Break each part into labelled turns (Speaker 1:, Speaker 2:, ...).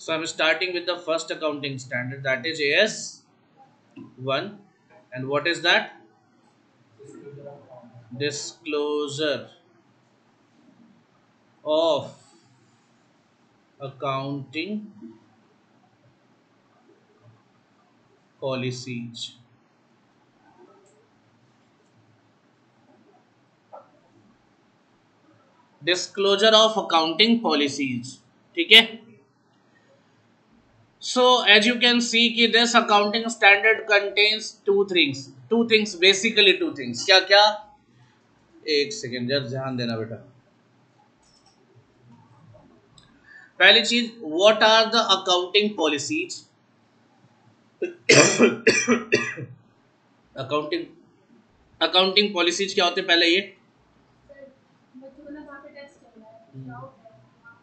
Speaker 1: So I'm starting with the first accounting standard, that is AS1. And what is that? Disclosure of accounting policies. Disclosure of accounting policies. ठीक है. So as you can see कि this accounting standard contains two things basically two things. क्या क्या? एक second जरा ध्यान देना बेटा. पहली चीज, what are the accounting policies. Accounting accounting policies क्या होते हैं पहले ये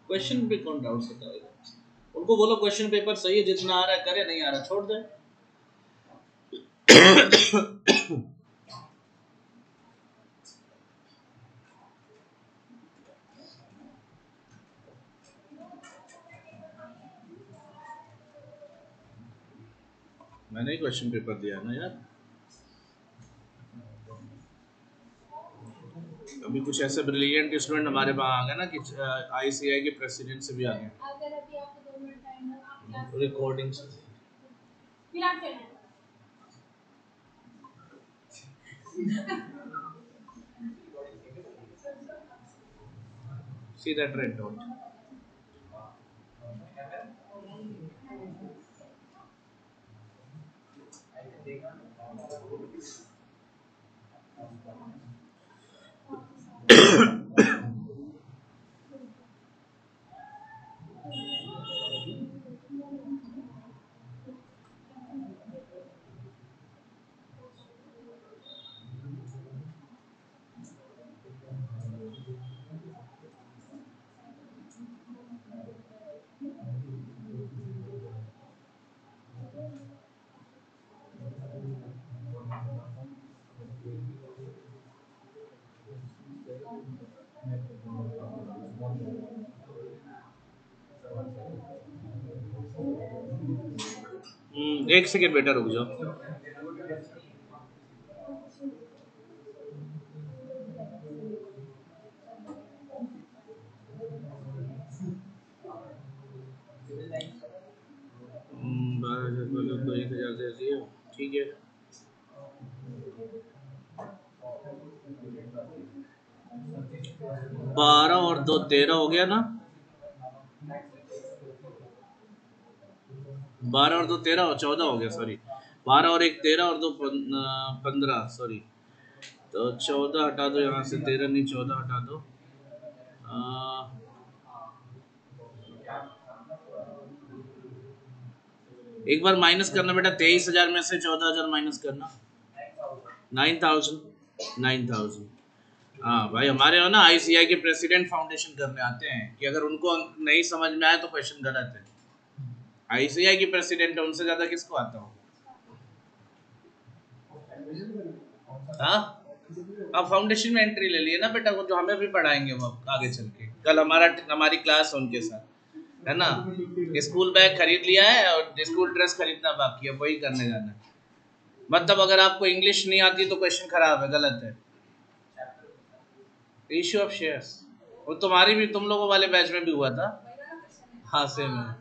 Speaker 1: क्वेश्चन पे कौन डाउट बताएगा. उनको बोलो क्वेश्चन पेपर सही है, जितना आ रहा है करे, नहीं आ रहा छोड़ दे. मैंने ही क्वेश्चन पेपर दिया ना यार. अभी कुछ ऐसे ब्रिलियंट स्टूडेंट हमारे पास आ गए ना कि आईसीआई के प्रेसिडेंट से भी आ गए रिकॉर्डिंग से. See that red dot. एक सेकेंड बेटा रुक जाओ. ठीक है. 12 और 2 13 हो गया ना. 12 और 2 13 और 14 हो गया. सॉरी, 12 और 1 13 और 2 15. सॉरी, तो 14 हटा दो यहाँ से. 13 नहीं, 14 हटा दो. एक बार माइनस करना बेटा. 23,000 में से 14,000 माइनस करना. 9,000. हाँ भाई, हमारे यहाँ ना आईसीआई के प्रेसिडेंट फाउंडेशन करने आते हैं कि अगर उनको नहीं समझ में आए तो क्वेश्चन गलत है. आईसीआई की प्रेसिडेंट है, उनसे ज्यादा किसको आता हो. हाँ, अब फाउंडेशन में एंट्री ले लिए ना बेटा, वो जो हमें भी पढ़ाएंगे वो आगे चल के. कल हमारी क्लास है उनके साथ, है ना. स्कूल बैग खरीद लिया है और स्कूल ड्रेस खरीदना बाकी है, वही करने जाना है. मतलब अगर आपको इंग्लिश नहीं आती तो क्वेश्चन खराब है, गलत है. इश्यू ऑफ शेयर्स वो तुम्हारी भी, तुम लोगों वाले बैच में भी हुआ था. हाँ सेम है.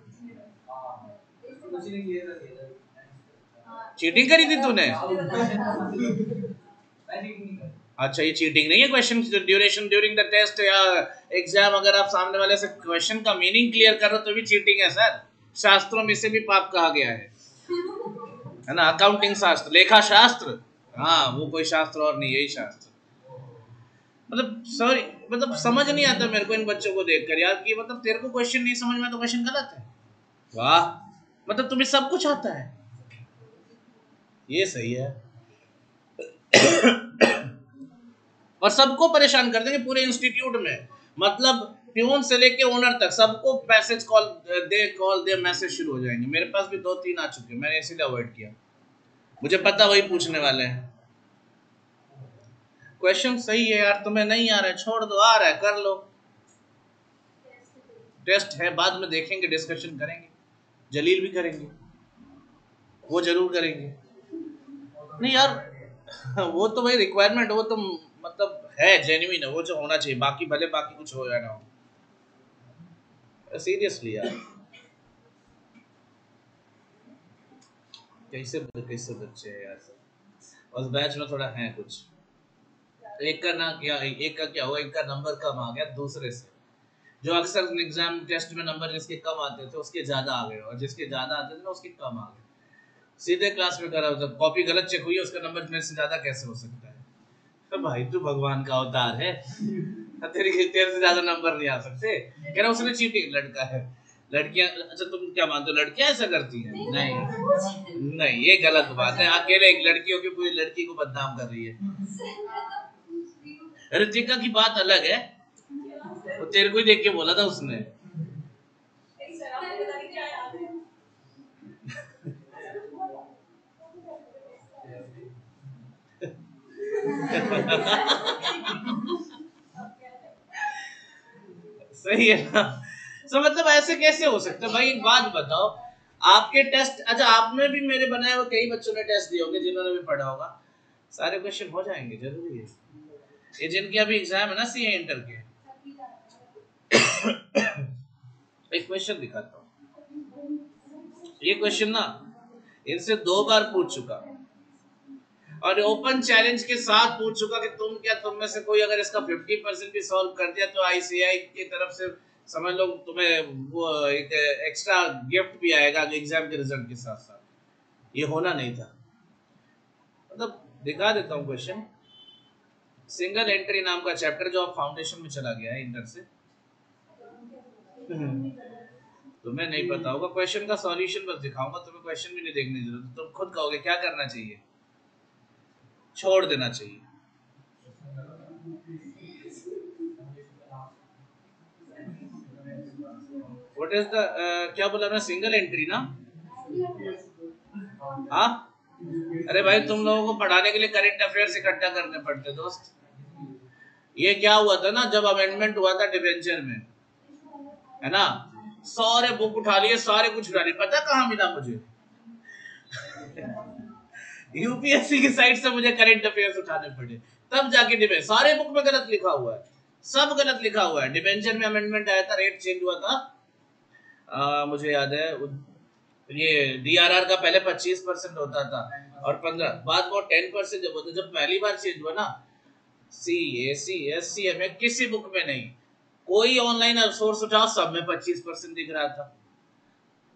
Speaker 1: चीटिंग करी थी तूने. अच्छा, ये चीटिंग नहीं है. Question duration during the test या एग्जाम, अगर आप सामने वाले से क्वेश्चन का मीनिंग क्लियर कर रहे हो तो भी चीटिंग है सर. शास्त्रों में से भी पाप कहा गया है ना. अकाउंटिंग शास्त्र, लेखा शास्त्र, हाँ वो कोई शास्त्र और नहीं, यही शास्त्र. मतलब सॉरी, मतलब समझ नहीं आता मेरे को इन बच्चों को देखकर यार कि मतलब तेरे को क्वेश्चन नहीं समझ में तो क्वेश्चन गलत है. वाह, मतलब तुम्हें सब कुछ आता है, ये सही है. और सबको परेशान कर देंगे पूरे इंस्टीट्यूट में. मतलब प्यून से लेके ओनर तक सबको मैसेज कॉल दे मैसेज शुरू हो जाएंगे. मेरे पास भी 2-3 आ चुके हैं, मैंने इसीलिए अवॉइड किया. मुझे पता वही पूछने वाले हैं. क्वेश्चन सही है यार, तुम्हें नहीं आ रहा है छोड़ दो, आ रहा है कर लो. टेस्ट है बाद में देखेंगे, डिस्कशन करेंगे. जलील भी करेंगे, वो जरूर करेंगे। नहीं यार वो तो भाई रिक्वायरमेंट, वो तो मतलब है जेन्युइन है, वो जो होना चाहिए, बाकी भले बाकी कुछ हो या ना हो। सीरियसली यार कैसे कैसे बच्चे हैं यार, उस बैच में थोड़ा है कुछ। एक का ना क्या, एक का क्या हुआ, एक का नंबर कम आ गया दूसरे से, जो अक्सर एग्जाम टेस्ट में नंबर जिसके कम आते थे उसके ज्यादा आ गए, और जिसके ज्यादा आते थे ना उसके कम आ गए। सीधे क्लास में करा, जब कॉपी गलत चेक हुई है उसका नंबर मेरे से ज्यादा कैसे हो सकता है? तो भाई तू भगवान का अवतार है, तेरे से ज्यादा नंबर नहीं आ सकते। कह रहा उसने चीटिंग, लड़का है, लड़कियां अच्छा तुम क्या मानते हो लड़कियां ऐसा करती हैं? नहीं नहीं, ये गलत बात है, अकेले एक लड़की होकर पूरी लड़की को बदनाम कर रही है। ऋतिका की बात अलग है, वो तेरे को ही देख के बोला था उसने। सही है ना? तो मतलब ऐसे कैसे हो सकता है भाई? एक बात बताओ, आपके टेस्ट, अच्छा आपने भी मेरे बनाए हुए कई बच्चों ने टेस्ट दिए होंगे जिन्होंने भी पढ़ा होगा, सारे क्वेश्चन हो जाएंगे जरूरी है। ये जिनके अभी एग्जाम है ना सीए इंटर के, एक क्वेश्चन दिखाता हूँ। ये क्वेश्चन ना इनसे 2 बार पूछ चुका, और ओपन चैलेंज के साथ पूछ चुका कि तुम में से कोई अगर इसका 50% भी सॉल्व कर दिया तो आईसीआई की तरफ से समझ लो तुम्हें वो एक एक्स्ट्रा गिफ्ट भी आएगा एग्जाम के रिजल्ट के साथ साथ। ये होना नहीं था। मतलब दिखा देता हूँ क्वेश्चन। सिंगल एंट्री नाम का चैप्टर जो अब फाउंडेशन में चला गया है इंटर से, तुम्हें नहीं पता होगा। क्वेश्चन का सॉल्यूशन बस दिखाऊंगा, तुम्हें क्वेश्चन भी नहीं देखने की जरूरत, तुम खुद कहोगे क्या करना चाहिए, छोड़ देना चाहिए। व्हाट इज द क्या बोला मैं, सिंगल एंट्री ना? हाँ अरे भाई तुम लोगों को पढ़ाने के लिए करंट अफेयर्स इकट्ठा करने पड़ते दोस्त। ये क्या हुआ था ना, जब अमेंडमेंट हुआ था डिवेंचर में, है ना, सारे बुक उठा लिए, सारे कुछ उठा लिए, पता कहाँ मिला मुझे? यूपीएससी की साइड से मुझे करंट अफेयर्स उठाने पड़े, तब जाके डिबेंचर, सारे बुक में गलत लिखा हुआ है, सब गलत लिखा हुआ है। डिवेंचर में अमेंडमेंट आया था, रेट चेंज हुआ था, मुझे याद है ये डीआरआर का पहले 25% होता था और 15, बाद वो 10% जब होता, जब पहली बार चेंज हुआ ना, सी एसी एस सी में किसी बुक में नहीं, कोई ऑनलाइन सोर्स उठाओ सब में 25% दिख रहा था।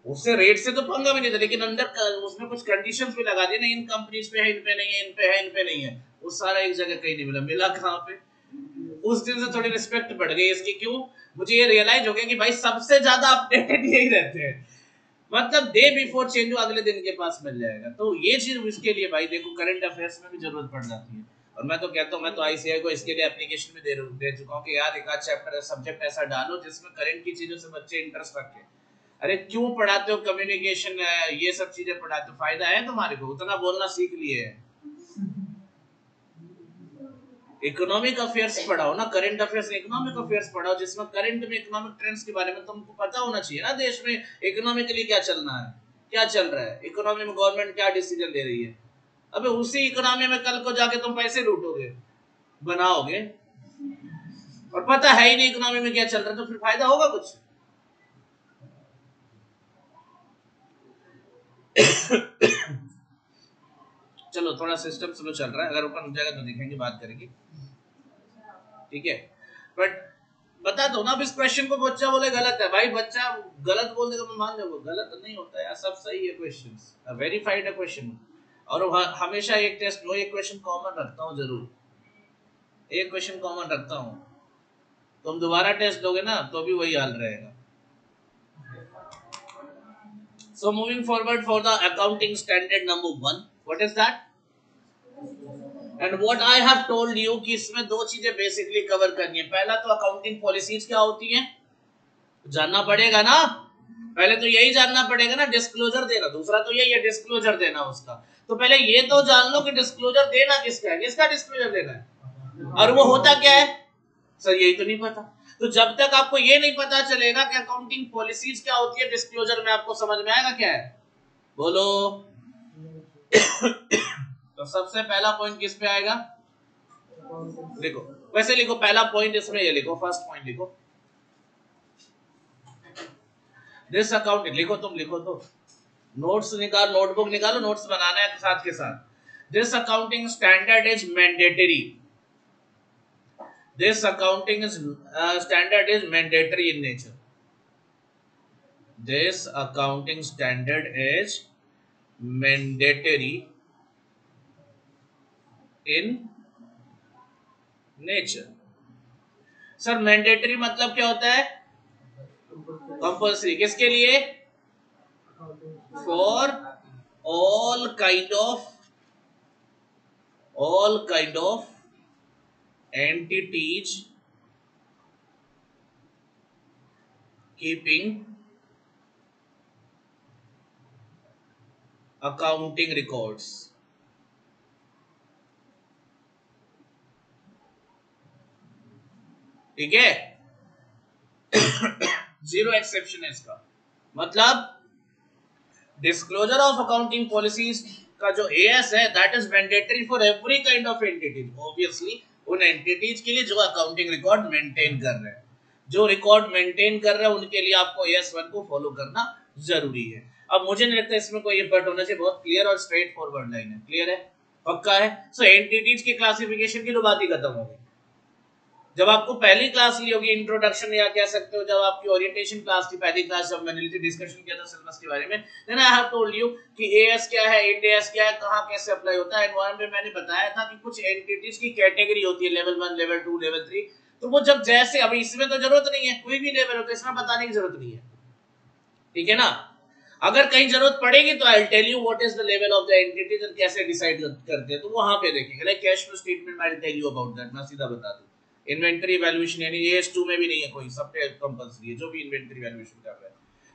Speaker 1: उससे रेट से तो पंगा भी नहीं था, लेकिन अंदर उसमें कुछ कंडीशंस भी लगा दी ना, इन कंपनीज पे है, इन पे नहीं है, इन पे है, इन पे नहीं है, वो सारा एक जगह कहीं नहीं मिला, मिला कहाँ पे? उस दिन से थोड़ी रिस्पेक्ट बढ़ गई इसकी। क्यों? मुझे ये रियलाइज हो गया कि भाई सबसे ज्यादा अपडेटेड यही रहते हैं, मतलब डे बिफोर चेंज हो अगले दिन के पास मिल जाएगा। तो ये चीज इसके लिए भाई देखो करंट अफेयर्स में भी जरूरत पड़ जाती है। और मैं तो कहता हूँ, मैं तो आईसीआई को इसके लिए एप्लीकेशन भी दे चुका हूँ कि यार एक आध चैप्टर सब्जेक्ट ऐसा डालो जिसमें करंट की चीजों से बच्चे इंटरेस्ट रखें। अरे क्यों पढ़ाते हो कम्युनिकेशन, ये सब चीजें पढ़ाते हो, फायदा है तुम्हारे को? उतना बोलना सीख लिए है, इकोनॉमिक अफेयर्स पढ़ाओ ना, करंट अफेयर्स इकोनॉमिक अफेयर्स पढ़ाओ, जिसमें करंट में इकोनॉमिक ट्रेंड्स के बारे में तुमको पता होना चाहिए ना, देश में इकोनॉमिकली क्या चलना है, क्या चल रहा है, इकोनॉमी में गवर्नमेंट क्या डिसीजन ले रही है। अबे उसी इकोनॉमी में कल को जाके तुम पैसे लूटोगे, बनाओगे, और पता है ही नहीं इकोनॉमी में क्या चल रहा है, तो फिर फायदा होगा कुछ? चलो थोड़ा सिस्टम स्लो चल रहा है, अगर ओपन हो जाएगा तो देखेंगे, बात करेंगे, ठीक है। बट बता दो ना, अब इस क्वेश्चन को बच्चा बोले गलत है, भाई बच्चा गलत बोल देगा मैं मान जाऊंगा, गलत नहीं होता यार, सब सही है, क्वेश्चंस वेरीफाइड है क्वेश्चन। और हमेशा एक टेस्ट में एक क्वेश्चन कॉमन रखता हूँ जरूर, एक क्वेश्चन कॉमन रखता हूँ, तुम दोबारा टेस्ट दोगे ना तो भी वही हाल रहेगा। So moving forward for the accounting standard number 1, what is that? And what I have told you कि इसमें 2 चीजें बेसिकली कवर करनी है। पहला तो अकाउंटिंग पॉलिसीज क्या होती हैं जानना पड़ेगा ना, पहले तो यही जानना पड़ेगा ना, डिस्क्लोजर देना, दूसरा तो यही है डिस्क्लोजर देना उसका। तो पहले ये तो जान लो कि डिस्क्लोजर देना किसका है, किसका डिस्क्लोजर देना है, और वो होता क्या है सर यही तो नहीं पता। तो जब तक आपको ये नहीं पता चलेगा कि अकाउंटिंग पॉलिसीज क्या होती है, डिस्क्लोजर में आपको समझ में आएगा क्या है, बोलो। तो सबसे पहला पॉइंट किस पे आएगा, लिखो, वैसे लिखो पहला पॉइंट इसमें ये लिखो, फर्स्ट पॉइंट लिखो, दिस अकाउंट लिखो, तुम लिखो तो, नोट्स निकाल, नोटबुक निकालो, नोट्स बनाना है साथ के साथ। This accounting standard is mandatory, this accounting standard is mandatory in nature, this accounting standard is mandatory in nature. Sir mandatory मतलब क्या होता है, कंपल्सरी, किसके लिए, for all kind of entities keeping accounting records। ठीक है, जीरो एक्सेप्शन है इसका मतलब, डिस्क्लोजर ऑफ अकाउंटिंग पॉलिसीज का जो एएस है that is mandatory for every kind of entities, obviously उन एंटिटीज के लिए जो अकाउंटिंग रिकॉर्ड मेंटेन कर रहे हैं, जो रिकॉर्ड मेंटेन कर रहे हैं उनके लिए आपको एएस1 को फॉलो करना जरूरी है। अब मुझे नहीं लगता इसमें कोई एफर्ट होना चाहिए, बहुत क्लियर और स्ट्रेट फॉरवर्ड लाइन है, क्लियर है, पक्का है। सो एंटिटीज की क्लासिफिकेशन की तो बात ही खत्म हो गई। जब आपको पहली क्लास ली होगी, इंट्रोडक्शन या कह सकते हो, जब आपकी ओरिएंटेशन क्लास थी, पहली क्लास जब मैंने ली थी, डिस्कशन किया था सिलेबस के बारे में, then I have told you कि एएस क्या है, इंड एएस क्या है, कहां कैसे अप्लाई होता है। एनवायरमेंट में मैंने बताया था कि कुछ एंटिटीज की कैटेगरी होती है, लेवल 1, लेवल 2, लेवल 3, तो वो जब जैसे, अभी इसमें तो जरूरत नहीं है, कोई भी लेवल हो तो इसमें बताने की जरूरत नहीं है, ठीक है ना। अगर कहीं जरूरत पड़ेगी तो I will tell you what is the level of the entities और कैसे डिसाइड करते हैं, तो वहां पे देखेंगे। Like cash flow statement I will tell you about that, मैं सीधा बता दूं। इन्वेंटरी वैल्यूएशन यानी एएस2 में भी नहीं है कोई, सब पे कंपल्सरी है जो भी इन्वेंटरी वैल्यूएशन कर रहा है,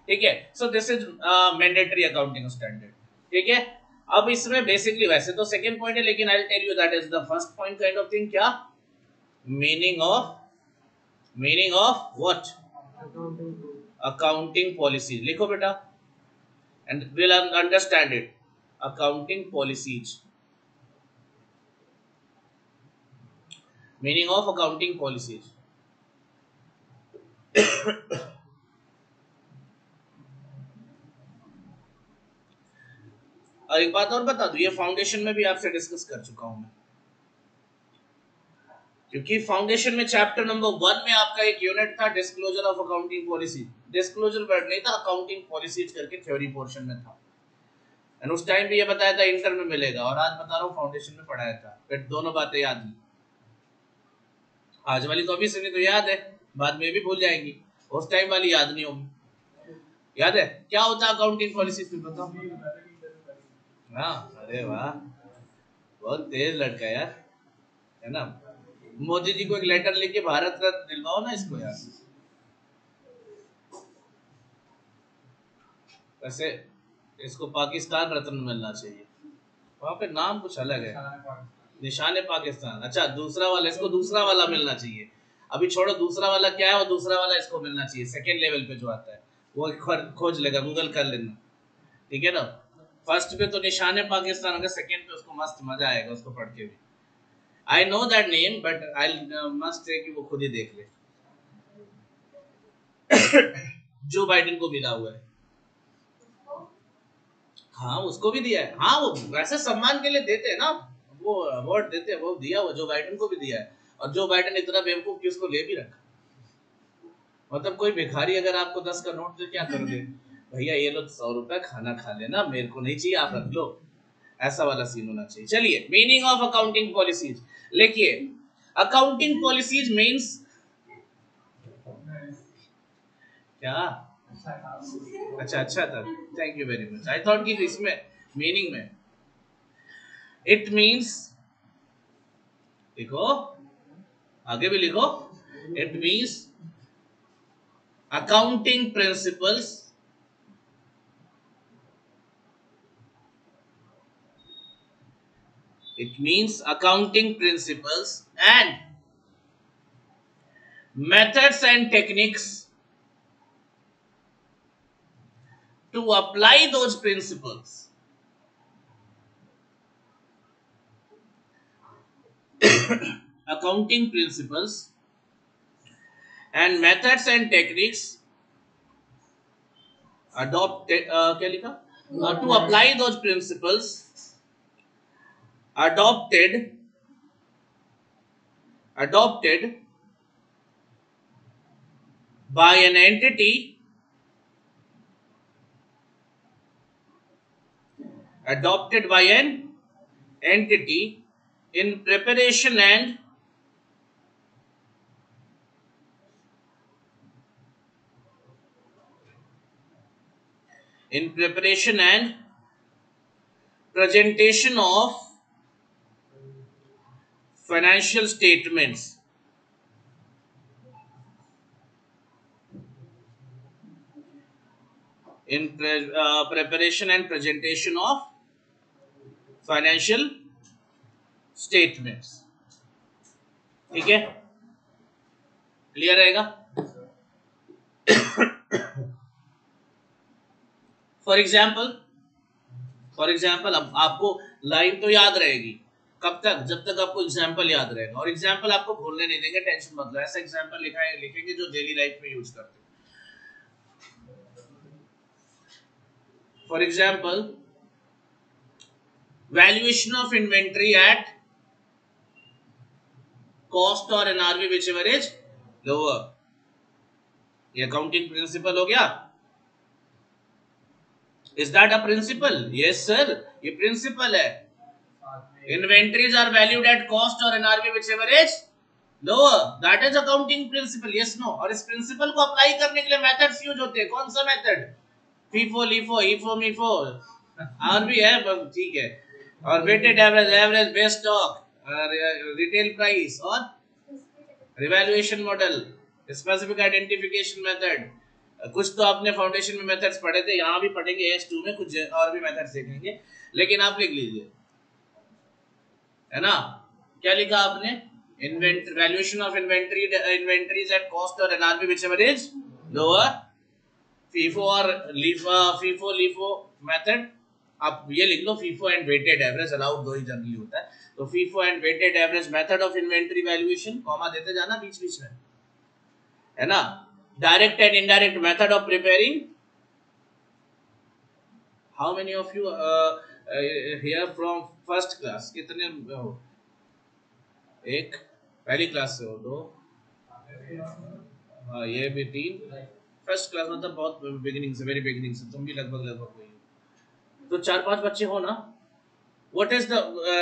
Speaker 1: ठीक है। So this is mandatory accounting standard, ठीक है। अब इसमें बेसिकली वैसे तो सेकंड पॉइंट है, लेकिन I will tell you that is the first point kind of thing. क्या meaning of what, accounting policy, लिखो बेटा and we'll understand it, accounting policies, meaning of accounting policies। और एक बात और बता दूं, ये फाउंडेशन में भी आपसे डिस्कस कर चुका हूं मैं, क्योंकि फाउंडेशन में चैप्टर नंबर 1 में आपका एक यूनिट था disclosure of accounting policy, disclosure word नहीं था, अकाउंटिंग पॉलिसीज करके थ्योरी पोर्शन में था, एंड उस टाइम भी ये बताया था इंटर में मिलेगा, और आज बता रहा हूँ फाउंडेशन में पढ़ाया था, फिर दोनों बातें याद नहीं, आज वाली तो अभी सुनी तो याद है, बाद में भी भूल जाएंगी, उस टाइम वाली याद नहीं होगी। याद है क्या होता है अकाउंटिंग पॉलिसीज में, बताओ। हाँ, अरे वाह, बहुत तेज लड़का यार, है ना। मोदी जी को एक लेटर लिख के भारत रत्न दिलवाओ ना इसको यार। वैसे इसको पाकिस्तान रत्न मिलना चाहिए, वहां पे नाम कुछ अलग है, निशान पाकिस्तान। अच्छा दूसरा वाला, इसको दूसरा वाला मिलना चाहिए, अभी छोड़ो दूसरा वाला क्या है, वो दूसरा वाला इसको मिलना चाहिए, सेकेंड लेवल पे जो आता है वो खोज लेगा, गूगल कर लेना, ठीक है ना। फर्स्ट पे तो निशान पाकिस्तान होगा, सेकेंड पे उसको मस्त मजा आएगा उसको पढ़ के भी। I know that name but I must say कि वो खुद ही देख ले। जो बाइडेन को मिला हुआ है, हाँ उसको भी दिया है, हाँ वो वैसे सम्मान के लिए देते हैं ना, वो अवार्ड देते हैं, वो दिया हुआ जो बाइडेन को भी दिया है, और जो बाइडेन इतना बेवकूफ कि उसको ले भी रखा। मतलब कोई भिखारी अगर आपको 10 का नोट दे, क्या कर दे, भैया ये लो 100 रुपए खाना खा लेना, मेरे को नहीं चाहिए, आप रख लो, ऐसा वाला सीन होना चाहिए। चलिए मीनिंग ऑफ अकाउंटिंग पॉलिसीज लिखिए, अकाउंटिंग पॉलिसीज मींस क्या, अच्छा था, thank you very much, I thought कि इसमें मीनिंग में, इट मींस, लिखो आगे भी लिखो, it means accounting principles and methods and techniques to apply those principles. Accounting principles and methods and techniques क्या लिखा? To apply those principles adopted by an entity in preparation and presentation of financial statements. Preparation and presentation of financial statements. ठीक है, clear रहेगा? For example अब आपको line तो याद रहेगी कब तक? जब तक आपको एग्जाम्पल याद रहेगा, और एग्जाम्पल आपको भूलने नहीं देंगे, टेंशन मत लो। ऐसा एग्जाम्पल लिखेंगे जो डेली लाइफ में यूज करते हैं। For example, valuation of inventory at cost और एनआरवी व्हिचएवर इज लोअर। ये अकाउंटिंग प्रिंसिपल हो गया। Is that a principle? Yes sir, ये प्रिंसिपल है। Inventories are valued at cost और NRV whichever is lower, that is accounting principle. Yes no? और इस principal को अप्लाई करने के लिए मेथड्स यूज होते हैं। कौन सा मेथड? फीफो, लिफो, ईफो, मीफो, और भी है, ठीक है। और weighted average, average base stock, retail price, और revaluation model, specific identification method. कुछ तो आपने फाउंडेशन में मेथड्स पढ़े थे, यहाँ भी पढ़ेंगे AS2 में, कुछ और भी मेथड्स देखेंगे, लेकिन आप लिख लीजिए, है ना? क्या लिखा आपने? Valuation of inventories at cost और NRV whichever is lower. FIFO और फीफो लिफो मेथड, आप ये लिख लो, FIFO and weighted average, allowed दो ही जनरली होता है, तो FIFO and weighted average method of inventory valuation, comma देते जाना बीच बीच में, है ना? Direct and indirect method of preparing. How many of you here from first class? कितने हो? एक पहली क्लास से हो, दो, ये भी तीन। फर्स्ट क्लास मतलब बहुत बिगिनिंग से, वेरी बिगिनिंग से, तुम भी लगभग वही हो, तो 4-5 बच्चे हो ना? What is the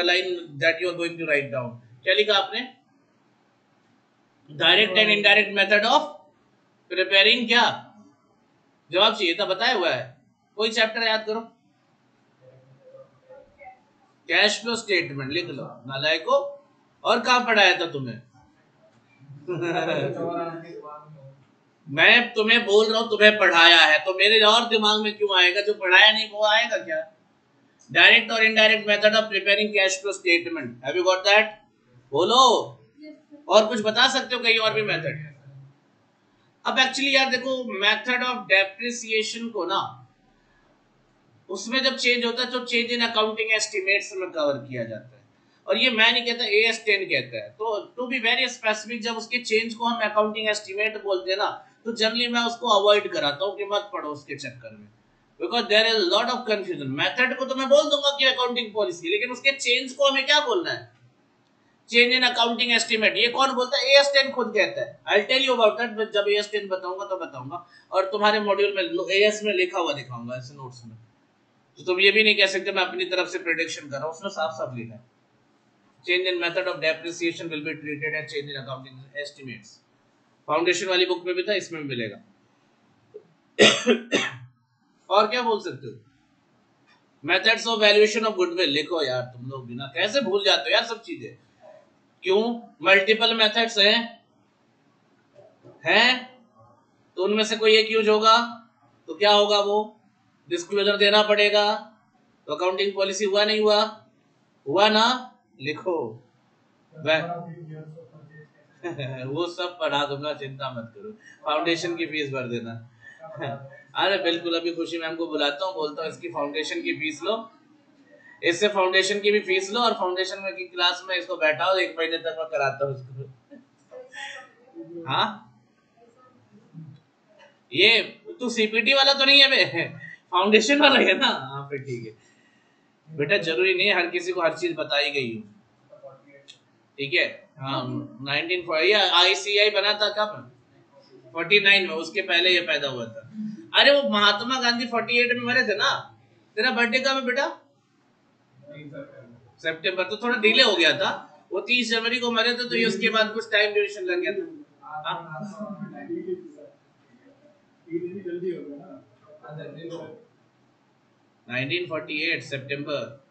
Speaker 1: line that you are going to write down? क्या लिखा आपने? Direct and indirect method of preparing. क्या जवाब चाहिए था? बताया हुआ है, कोई चैप्टर याद करो। कैश फ्लो स्टेटमेंट लिख लो, नालायको। और कहाँ पढ़ाया था तुम्हें? मैं तुम्हें बोल रहा हूँ तुम्हें पढ़ाया है, तो मेरे और दिमाग में क्यों आएगा? जो पढ़ाया नहीं वो आएगा क्या? डायरेक्ट और indirect method of preparing cash flow statement, have you got that? बोलो। और कुछ बता सकते हो कहीं और भी मेथड? अब एक्चुअली यार देखो, मेथड ऑफ डेप्रिसिएशन को ना, उसमें जब चेंज होता है तो चेंज इन अकाउंटिंग एस्टिमेट्स में कवर किया जाता है, और ये मैं नहीं कहता, AS10 कहता है। तो टू बी वेरी स्पेसिफिक, जब उसके चेंज को हम अकाउंटिंग एस्टिमेट बोलते हैं ना, तो जनरली मैं उसको अवॉइड कराता हूँ कि मत पढ़ो उसके चक्कर में, because there is lot of confusion. Method को तो मैं बोल दूंगा कि अकाउंटिंग पॉलिसी, लेकिन उसके चेंज को हमें क्या बोलना है? Change in accounting estimate. ये कौन बोलता है? AS10 खुद कहता है। I tell you about that जब AS10 बताऊंगा तो बताऊंगा, और तुम्हारे मॉड्यूल में AS में लिखा हुआ दिखाऊंगा ऐसे नोट्स में, तो तुम ये भी नहीं कह सकते मैं अपनी तरफ से प्रेडिक्शन कर रहा हूँ, उसमें साफ साफ लिखा है change in method of depreciation will be treated as change in accounting estimates. Foundation वाली बुक में भी था, इसमें भी मिलेगा। और क्या बोल सकते हो? Methods of valuation of goodwill लिखो यार, तुम लोग बिना कैसे भूल जाते हो यार सब चीजें? क्यों? मल्टीपल मेथड्स हैं तो उनमें से कोई एक यूज होगा, तो क्या होगा? वो डिस्क्लोजर देना पड़ेगा। तो अकाउंटिंग पॉलिसी हुआ नहीं हुआ? हुआ ना? लिखो। वो सब पढ़ा दूंगा, चिंता मत करो, फाउंडेशन की फीस भर देना। अरे बिल्कुल, अभी खुशी मैम को बुलाता हूँ, बोलता हूँ इसकी फाउंडेशन की फीस लो, इससे फाउंडेशन की भी फीस लो, और फाउंडेशन में की क्लास में इसको बैठाओ, 1 महीने तक मैं कराता हूँ इसको। हाँ, ये तू सीपीटी वाला तो नहीं है बे, फाउंडेशन वाला है ना? हाँ फिर ठीक है बेटा, जरूरी नहीं है हर किसी को हर चीज बताई गई हो, ठीक है। हाँ, 19 आईसीआई बना था कब? 49 में, उसके पहले ये पैदा हुआ था। अरे वो महात्मा गांधी 48 में मरे थे ना। तेरा बर्थडे कब है बेटा? सितंबर, तो थोड़ा डिले हो गया था, वो 30 जनवरी को मरे थे, तो ये उसके बाद कुछ टाइम ड्यूरेशन लग गया था। 1948 सितंबर,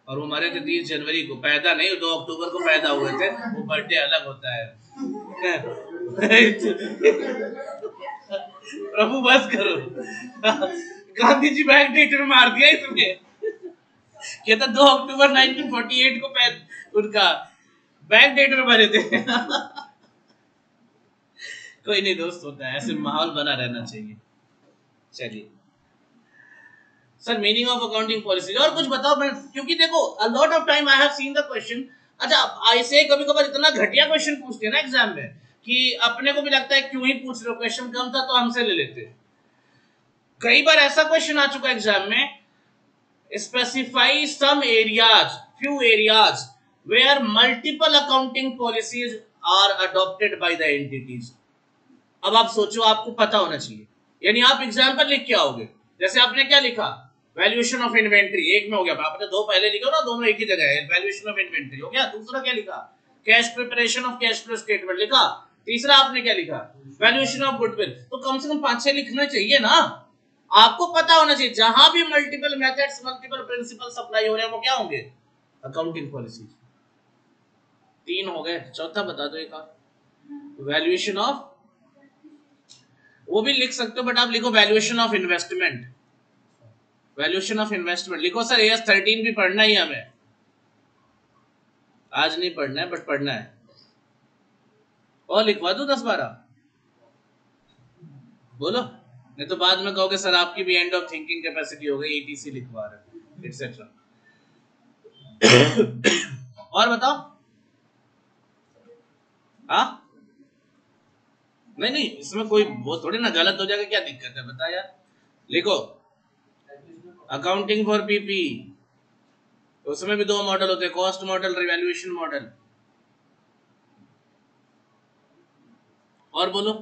Speaker 1: और वो मरे थे 30 जनवरी को, पैदा नहीं, 2 अक्टूबर को पैदा हुए थे, वो बर्थडे अलग होता है। प्रभु बस करो, गांधी जी बैक डेट में मार दिया इसने, कहता 2 अक्टूबर 1948 को उनका बैक डेट में मरे थे। कोई नहीं दोस्त, होता है ऐसे, माहौल बना रहना चाहिए। चलिए sir, meaning of accounting policy, और कुछ बताओ मैं, क्योंकि देखो a lot of time I have seen the question. अच्छा, ऐसे कभी कभार इतना घटिया क्वेश्चन पूछते हैं ना एग्जाम में, कि अपने को भी लगता है क्यों ही पूछ रहे हो, क्वेश्चन कम था तो हमसे ले लेते। कई बार ऐसा क्वेश्चन आ चुका एग्जाम में, specify some areas, few areas where multiple accounting policies are adopted by the entities। अब आप सोचो, आपको पता होना चाहिए, यानी आप एग्जाम्पल लिख के आओगे। जैसे आपने क्या लिखा, वैल्यूएशन ऑफ इन्वेंट्री, एक में हो गया, आपने 2 पहले लिखो ना, दोनों एक ही जगह है, वैल्यूएशन ऑफ इन्वेंट्री हो गया। दूसरा क्या लिखा, cash preparation of cash flow statement लिखा। तीसरा आपने क्या लिखा, वैल्यूएशन ऑफ गुडविल। तो कम से कम 5-6 लिखना चाहिए ना, आपको पता होना चाहिए। जहां भी multiple methods, multiple principles apply हो रहे हैं, वो क्या होंगे, अकाउंटिंग पॉलिसी। 3 हो गए, चौथा बता दो एक, वैल्यूएशन ऑफ, वो भी लिख सकते हो, बट आप लिखो valuation of investment, valuation of investment लिखो। सर एएस 13 भी पढ़ना ही हमें, आज नहीं पढ़ना है बट पढ़ना है। और लिखवा दो 10-12, बोलो, नहीं तो बाद में कहोगे सर आपकी भी एंड ऑफ थिंकिंग कैपेसिटी हो गई, ईटीसी लिखवा रहे एटसेट्रा। और बताओ। हाँ, नहीं इसमें कोई वो थोड़ी ना गलत हो जाएगा, क्या दिक्कत है बता यार। लिखो अकाउंटिंग फॉर पीपी, उसमें भी 2 मॉडल होते हैं, कॉस्ट मॉडल, रिवैल्यूएशन मॉडल। और बोलो,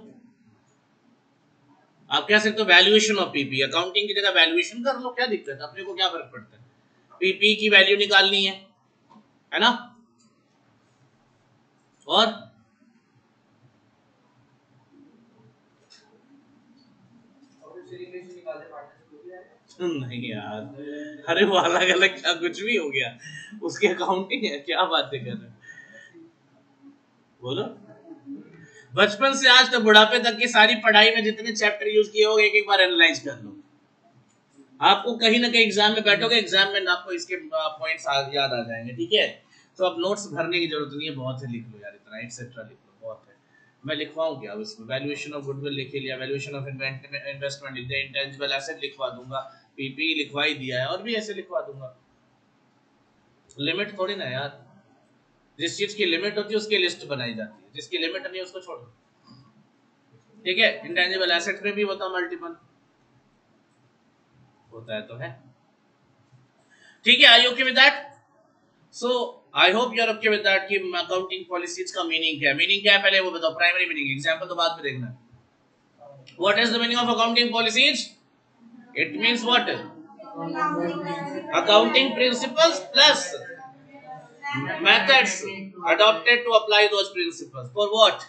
Speaker 1: आप कह सकते हो वैल्यूएशन ऑफ पीपी, अकाउंटिंग की जगह वैल्यूएशन कर लो, क्या दिक्कत है, अपने को क्या फर्क पड़ता है, पीपी की वैल्यू निकालनी है ना। और नहीं यार, अरे वो अलग अलग क्या, कुछ भी हो गया, उसकी अकाउंटिंग है, क्या बातें कर रहे हैं, बोलो। बचपन से आज तक बुढ़ापे तक की सारी पढ़ाई में जितने चैप्टर यूज किए होंगे, एक एक बार एनालाइज कर लो। आपको कहीं ना कहीं एग्जाम में बैठोगे, एग्जाम में आपको इसके पॉइंट्स याद आ जाएंगे, ठीक है। तो अब नोट्स भरने की जरूरत नहीं है, बहुत से लिख लो यार, इतना एटसेट्रा लिख लो, बहुत है। मैं लिखवाऊं क्या उसमें, वैल्यूएशन ऑफ गुडविल लिख लिया, वैल्यूएशन ऑफ इन्वेस्टमेंट लिख दिया, इंटेंजिबल एसेट लिखवा दूंगा, पीपी लिखवा ही दिया है, और भी ऐसे लिखवा दूंगा। लिमिट थोड़ी ना यार, जिस चीज की लिमिट होती है उसकी लिस्ट बनाई जाती है, जिसकी लिमिट नहीं उसको छोड़ दो, ठीक है। इंटेंजिबल एसेट में भी होता मल्टीपल, होता है तो है, ठीक है। I okay with that? So I hope you are okay with that कि अकाउंटिंग पॉलिसीज का मीनिंग क्या है। मीनिंग क्या है पहले वो बताओ, प्राइमरी मीनिंग, एग्जांपल तो बाद में देखना। What is the meaning of accounting policies? It means what, accounting principles plus methods adopted to apply those principles for what,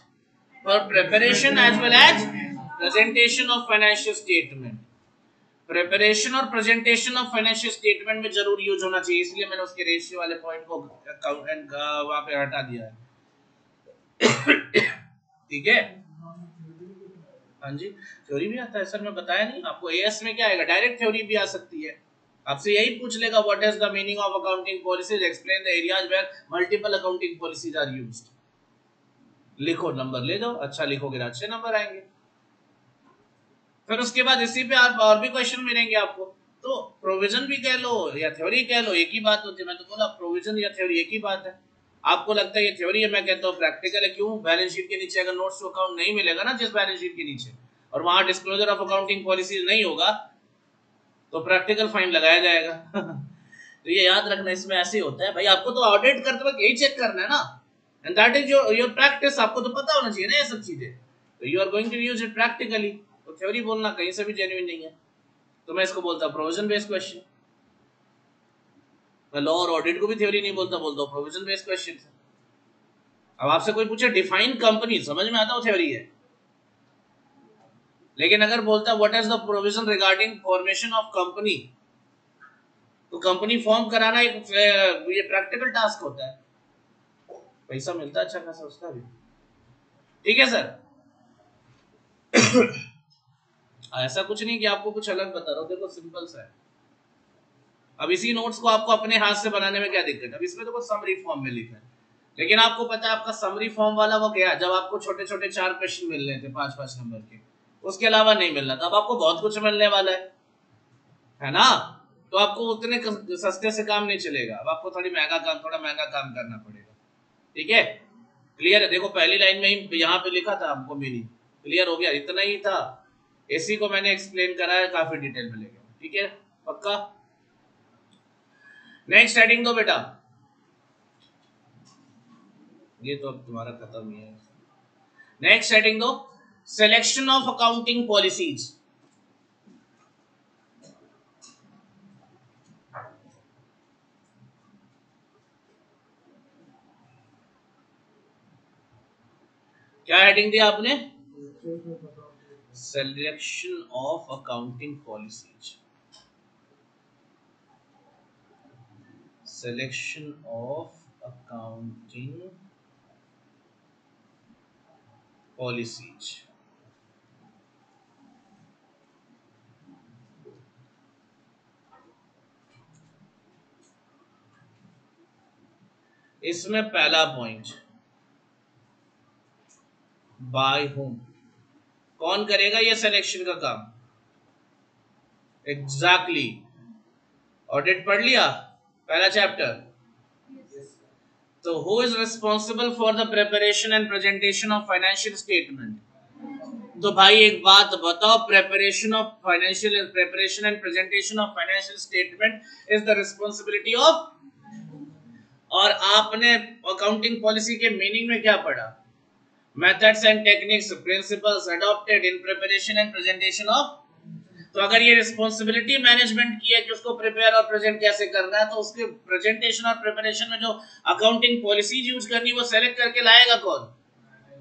Speaker 1: for preparation as well as presentation of financial statement। Preparation और presentation of financial statement में जरूर use होना चाहिए, इसलिए मैंने उसके ratio वाले point को अकाउंटेंट का वहां पे हटा दिया है। ठीक है, हाँ जी। थ्योरी भी आता है सर, मैं बताया नहीं आपको, एएस में क्या आएगा, डायरेक्ट थ्योरी भी आ सकती है, आपसे यही पूछ लेगा what is the meaning of accounting policies, explain the areas where multiple accounting policies are used. लिखो, नंबर ले जाओ, अच्छा लिखोगे तो अच्छे नंबर आएंगे। फिर उसके बाद इसी पे आप और भी क्वेश्चन मिलेंगे आपको। तो प्रोविजन भी कह लो या थ्योरी कह लो, एक ही बात होती है। मैं तो बोला प्रोविजन या थ्योरी एक ही बात है। आपको लगता है ये थ्योरी है, मैं कहता हूँ प्रैक्टिकल है। क्यों? बैलेंस शीट के नीचे अगर नोट्स टू अकाउंट नहीं मिलेगा ना, जिस बैलेंस शीट के नीचे, और वहां डिस्क्लोजर ऑफ अकाउंटिंग पॉलिसी नहीं होगा, तो प्रैक्टिकल फाइन लगाया जाएगा। तो ये याद रखना, इसमें ऐसे ही होता है भाई। आपको तो ऑडिट करते वक्त यही चेक करना है ना, and that is your practice. आपको तो पता होना चाहिए ना ये सब चीजें, तो you are going to use it practically. तो थ्योरी बोलना कहीं से भी जेन्युइन नहीं है। तो मैं इसको बोलता हूँ प्रोविजन बेस्ड क्वेश्चन। मैं लॉ और ऑडिट को भी थ्योरी नहीं बोलता, बोलता हूँ प्रोविजन बेस्ड क्वेश्चन। अब आपसे कोई पूछे डिफाइन कंपनी, समझ में आता हो थ्योरी है। लेकिन अगर बोलता what is the provision regarding formation of company, तो कंपनी फॉर्म कराना एक ये प्रैक्टिकल टास्क होता है, पैसा मिलता है अच्छा खासा उसका भी। ठीक है सर। ऐसा कुछ नहीं कि आपको कुछ अलग बता रहा हूं, देखो सिंपल सा है। अब इसी नोट्स को आपको अपने हाथ से बनाने में क्या दिक्कत है? अब इसमें तो कुछ समरी फॉर्म में लिखा है, लेकिन आपको पता है आपका समरी फॉर्म वाला वो क्या है, जब आपको छोटे छोटे 4 क्वेश्चन मिल रहे थे 5-5 नंबर के, उसके अलावा नहीं मिलना था। अब आपको बहुत कुछ मिलने वाला है ना, तो आपको उतने सस्ते से काम नहीं चलेगा। अब आपको थोड़ा महंगा काम करना पड़ेगा। ठीक है, क्लियर है? देखो पहली लाइन में ही यहाँ पे लिखा था हमको मीनिंग, क्लियर हो गया, इतना ही था। इसी को मैंने एक्सप्लेन करा है काफी डिटेल में लेके। ठीक है, पक्का? नेक्स्ट हेडिंग दो बेटा, ये तो अब तुम्हारा खत्म ही है। नेक्स्ट हेडिंग दो, सिलेक्शन ऑफ अकाउंटिंग पॉलिसीज। क्या हेडिंग दिया आपने? Selection of accounting policies. Selection of accounting policies. इसमें पहला पॉइंट, बाय होम, कौन करेगा ये सिलेक्शन का काम? एग्जैक्टली, ऑडिट पढ़ लिया पहला चैप्टर, तो who is responsible for the preparation and presentation of financial statement? तो भाई एक बात बताओ, preparation and presentation of financial statement is the responsibility of, और आपने अकाउंटिंग पॉलिसी के मीनिंग में क्या पढ़ा? Methods and techniques, principles adopted in preparation and presentation of. तो अगर ये रिस्पॉन्सिबिलिटी मैनेजमेंट की है कि उसको प्रिपेयर और प्रेजेंट कैसे करना है, तो उसके प्रेजेंटेशन और प्रिपरेशन में जो अकाउंटिंग पॉलिसीज यूज करनी है वो सेलेक्ट करके लाएगा कौन?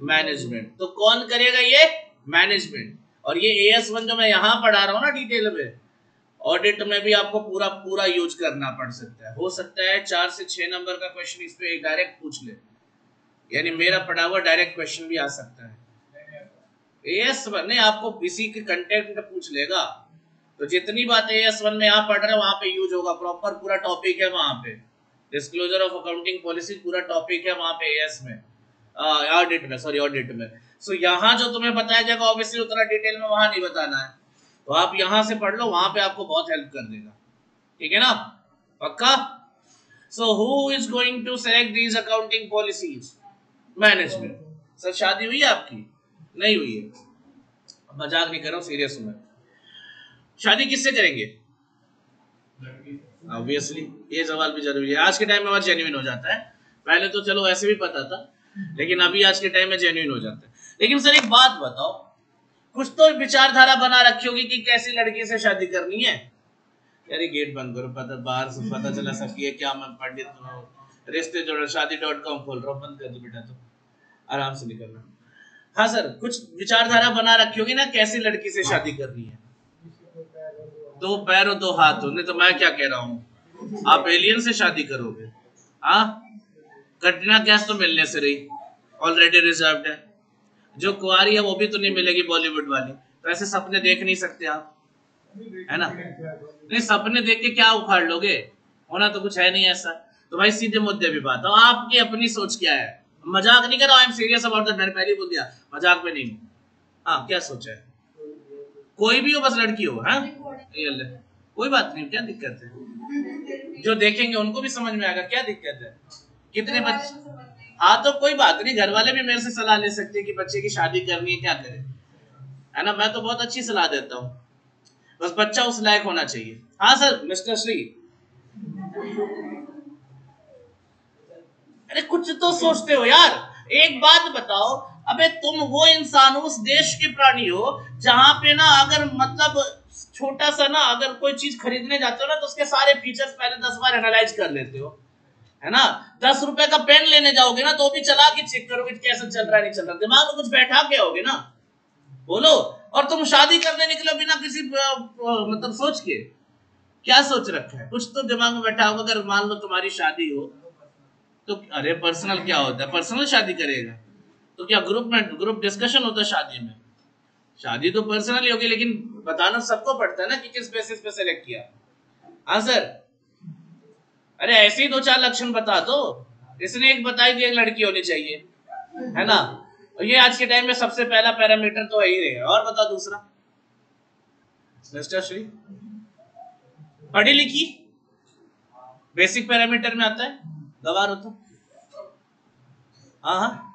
Speaker 1: मैनेजमेंट। तो कौन करेगा ये? मैनेजमेंट। और ये AS1 जो मैं यहाँ पढ़ा रहा हूँ ना डिटेल में, ऑडिट में भी आपको पूरा पूरा यूज करना पड़ सकता है। हो सकता है 4 से 6 नंबर का क्वेश्चन इस पे डायरेक्ट पूछ ले, यानी मेरा पढ़ा हुआ डायरेक्ट क्वेश्चन भी आ सकता है। AS1 ने आपको इसी के कंटेंट में पूछ लेगा। तो जितनी बातें AS1 में आप पढ़ रहे हो वहां पे यूज होगा, प्रॉपर पूरा टॉपिक है वहां पे। डिस्क्लोजर ऑफ अकाउंटिंग पॉलिसी पूरा टॉपिक है वहां पे AS में, ऑडिट में, सॉरी ऑडिट में। सो यहाँ जो तुम्हें बताया जाएगा ऑब्वियसली उतना डिटेल में वहां नहीं बताना है, तो आप यहाँ से पढ़ लो, वहां पे आपको बहुत हेल्प कर देगा। ठीक है ना, पक्का? So who is going to select these accounting policies? Management. Sir शादी हुई है आपकी? नहीं हुई है, मजाक नहीं कर रहा हूँ, सीरियस हूं मैं। शादी किससे करेंगे? ऑब्वियसली ये सवाल भी जरूरी है, आज के टाइम में और जेन्युइन हो जाता है। पहले तो चलो ऐसे भी पता था, लेकिन अभी आज के टाइम में जेन्युइन हो जाता है। लेकिन सर एक बात बताओ, कुछ तो विचारधारा बना रखी होगी कि कैसी लड़की से शादी करनी है। यार गेट बंद करो, पता बाहर से पता चला सकती है क्या मैं पंडित रिश्ते जोड़ शादी.com खोल रहा हूँ, बंद कर दो बेटा, तो आराम से निकलना। हाँ सर, कुछ विचारधारा बना रखी होगी ना कैसी लड़की से शादी करनी है। 2 पैर और 2 हाथ हो, नहीं तो मैं क्या कह रहा हूँ, आप एलियन से शादी करोगे? हाँ, कटरीना कैफ तो मिलने से रही, ऑलरेडी रिजर्व्ड है। जो कुंवारी है वो भी तो नहीं मिलेगी बॉलीवुड वाली, तो ऐसे सपने देख नहीं सकते आप, है ना? नहीं, सपने देख के क्या उखाड़ लोगे, होना तो कुछ है नहीं ऐसा। तो भाई सीधे मुद्दे भी बात हो, आपकी अपनी सोच क्या है? मजाक नहीं कर रहा, I am serious about that, मैंने पहले ही बोल दिया मजाक में नहीं हूँ। हाँ क्या सोचा है? कोई भी हो, बस लड़की हो। हाँ कोई बात नहीं, क्या दिक्कत है? जो देखेंगे उनको भी समझ में आएगा, क्या दिक्कत है? कितने बच्चे, हाँ तो कोई बात नहीं, घर वाले भी मेरे से सलाह ले सकते हैं कि बच्चे की शादी करनी है, क्या करें, है ना? मैं तो बहुत अच्छी सलाह देता हूँ, बस बच्चा उस लायक होना चाहिए। हाँ सर, मिस्टर श्री, अरे कुछ तो सोचते हो यार। एक बात बताओ, अबे तुम वो इंसान हो, उस देश के प्राणी हो जहां पे ना अगर मतलब छोटा सा ना अगर कोई चीज खरीदने जाते हो ना तो उसके सारे फीचर्स पहले 10 बार एनालाइज कर लेते हो, है ना? 10 रुपए का पेन लेने जाओगे ना तो भी चला के चेक करोगे कैसा चल रहा है नहीं चल रहा, दिमाग में कुछ बैठा के आओगे ना, बोलो। और तुम शादी करने निकलो बिना किसी मतलब सोच के, क्या सोच रखा है? कुछ तो दिमाग में बैठा होगा। अगर मान लो तुम्हारी शादी हो तो अरे पर्सनल क्या होता है? पर्सनल शादी करेगा तो क्या ग्रुप डिस्कशन होता है शादी में? शादी तो पर्सनल ही होगी, लेकिन बताना सबको पड़ता है ना कि किस बेसिस पे सेलेक्ट किया। हाँ सर, अरे ऐसे ही 2-4 लक्षण बता दो, इसने एक बताई दी एक लड़की होनी चाहिए, है ना? और ये आज के टाइम में सबसे पहला पैरामीटर तो यही रहेगा। और बता दूसरा। मिस्टर श्री, पढ़ी लिखी बेसिक पैरामीटर में आता है, गवार हो तो? हाँ हाँ,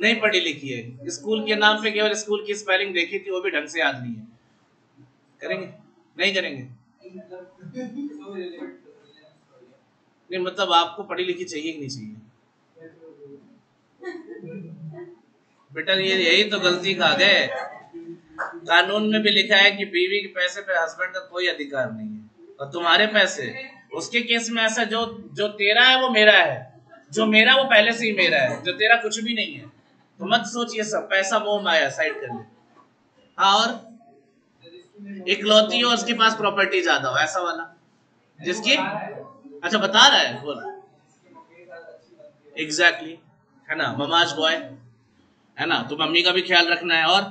Speaker 1: नहीं पढ़ी लिखी है, स्कूल के नाम पे केवल स्कूल की स्पेलिंग देखी थी, वो भी ढंग से याद नहीं है। करेंगे? नहीं करेंगे? नहीं मतलब आपको पढ़ी लिखी चाहिए कि नहीं चाहिए? बेटा ये यही तो गलती खा गए। कानून में भी लिखा है कि बीवी के पैसे पे हस्बैंड का कोई अधिकार नहीं है, और तुम्हारे पैसे, उसके केस में ऐसा, जो जो तेरा है वो मेरा है, जो मेरा वो पहले से ही मेरा है, जो तेरा कुछ भी नहीं है। तो मत सोच ये सब, पैसा मोह माया, साइड कर ले। हाँ, और इकलौती हो उसके पास प्रॉपर्टी ज्यादा हो, ऐसा वाला जिसकी, अच्छा बता रहा है, बोल। एग्जैक्टली, है ना? ममाज बॉय, है ना? तो मम्मी का भी ख्याल रखना है, और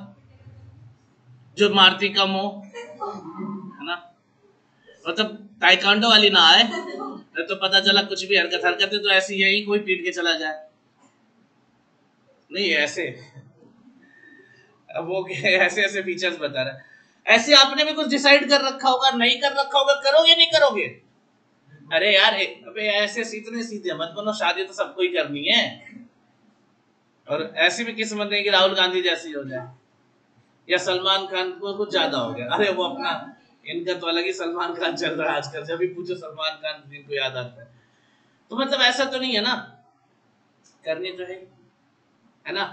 Speaker 1: जो मारती कम हो, है ना? मतलब ताइक्वांडो वाली ना आए, नहीं तो पता चला कुछ भी हरकतें तो ऐसी है ही, कोई पीट के चला जाए। नहीं ऐसे, अब वो ऐसे ऐसे फीचर्स बता रहा है। ऐसे आपने भी कुछ डिसाइड कर रखा होगा, नहीं कर रखा होगा, करोगे नहीं करोगे? अरे यार, अबे ऐसे सीधे सीधे मत बनो, शादी तो सबको ही करनी है। और ऐसी भी किस्मत नहीं कि राहुल गांधी जैसी हो जाए, या सलमान खान को कुछ ज्यादा हो गया। अरे वो अपना, इनका तो अलग ही सलमान खान चल रहा है आजकल, जब भी पूछो सलमान खान इनको याद आता है। तो मतलब ऐसा तो नहीं है ना, करनी तो है ना?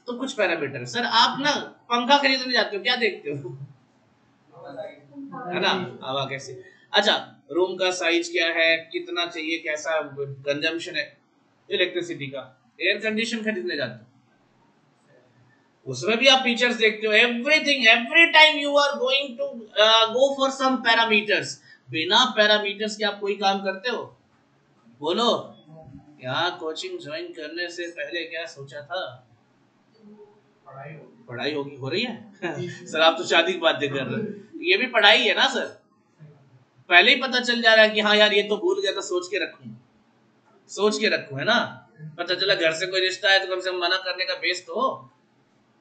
Speaker 1: तो कुछ पैरामीटर सर, आप ना पंखा खरीदने जाते हो क्या देखते हो? है ना, हवा कैसी, अच्छा रूम का साइज क्या है, कितना चाहिए, कैसा कंजम्पशन है इलेक्ट्रिसिटी का, एयर कंडीशन खरीदने जाते हो उसमें भी आप फीचर्स देखते हो, everything, every time you are going to go for some parameters. बिना पैरामीटर्स के आप कोई काम करते हो? बोलो। यहाँ कोचिंग ज्वाइन करने से पहले क्या सोचा था? पढ़ाई होगी, हो रही है सर आप तो शादी की बातें कर रहे हैं, ये भी पढ़ाई है ना सर? पहले ही पता चल जा रहा है कि हाँ यार ये तो भूल गया था, सोच के रखूं, सोच के रखूं, है ना? पता चला घर से कोई रिश्ता है तो कम से कम मना करने का बेस तो हो,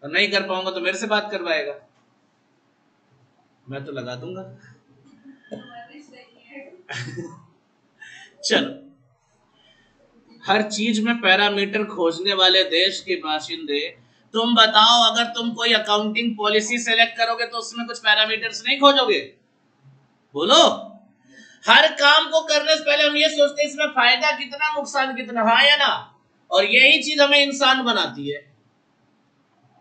Speaker 1: और नहीं कर पाऊंगा तो मेरे से बात करवाएगा, मैं तो लगा दूंगा चलो, हर चीज में पैरामीटर खोजने वाले देश के बाशिंदे, तुम बताओ अगर तुम कोई अकाउंटिंग पॉलिसी सेलेक्ट करोगे तो उसमें कुछ पैरामीटर्स नहीं खोजोगे? बोलो। हर काम को करने से पहले हम ये सोचते हैं इसमें फायदा कितना, नुकसान कितना, हाँ या ना? और यही चीज हमें इंसान बनाती है,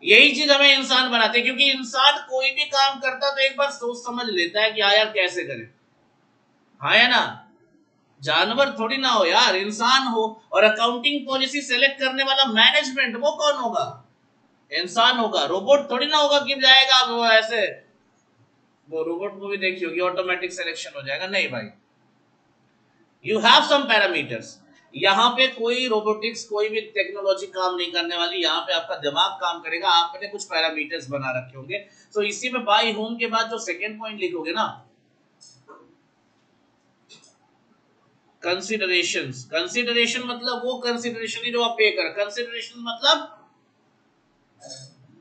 Speaker 1: यही चीज हमें इंसान बनाती है, क्योंकि इंसान कोई भी काम करता तो एक बार सोच समझ लेता है कि हाँ यार कैसे करें, हाँ या ना? जानवर थोड़ी ना हो यार, इंसान हो। और अकाउंटिंग पॉलिसी सेलेक्ट करने वाला मैनेजमेंट वो कौन होगा? इंसान होगा, रोबोट थोड़ी ना होगा कि जाएगा वो ऐसे, वो रोबोट को भी देखी होगी ऑटोमेटिक सिलेक्शन हो जाएगा, नहीं भाई, यू हैव सम पैरामीटर्स। यहाँ पे कोई रोबोटिक्स, कोई भी टेक्नोलॉजी काम नहीं करने वाली, यहाँ पे आपका दिमाग काम करेगा, आपने कुछ पैरामीटर्स बना रखे होंगे। तो इसी में बाय होम के बाद जो सेकंड पॉइंट लिखोगे ना, कंसिडरेशंस, कंसिडरेशन मतलब वो कंसिडरेशन ही जो आप पे कर, कंसिडरेशन मतलब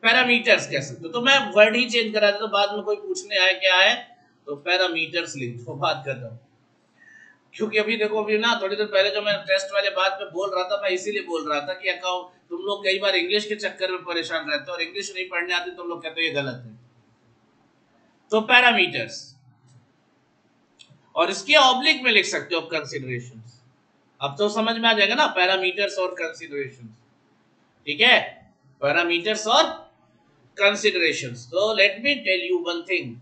Speaker 1: पैरामीटर्स कह सकते हो। तो मैं वर्ड ही चेंज करा देता, तो बाद में कोई पूछने आए क्या है तो पैरामीटर्स लिख दो, बात करता हूँ। क्योंकि अभी देखो, अभी ना थोड़ी देर पहले जो मैं टेस्ट वाले बात में बोल रहा था, मैं इसीलिए बोल रहा था कि अकाउंट, तुम लोग कई बार इंग्लिश के चक्कर में परेशान रहते हो और इंग्लिश नहीं पढ़ने आती, तुम लोग कहते हो ये गलत है। तो पैरामीटर्स, और इसके ऑब्लिक में लिख सकते हो कंसिडरेशंस। अब तो समझ में आ जाएगा ना, पैरामीटर्स और कंसिडरेशंस, ठीक है, पैरामीटर्स और कंसिडरेशंस। तो let me tell you one thing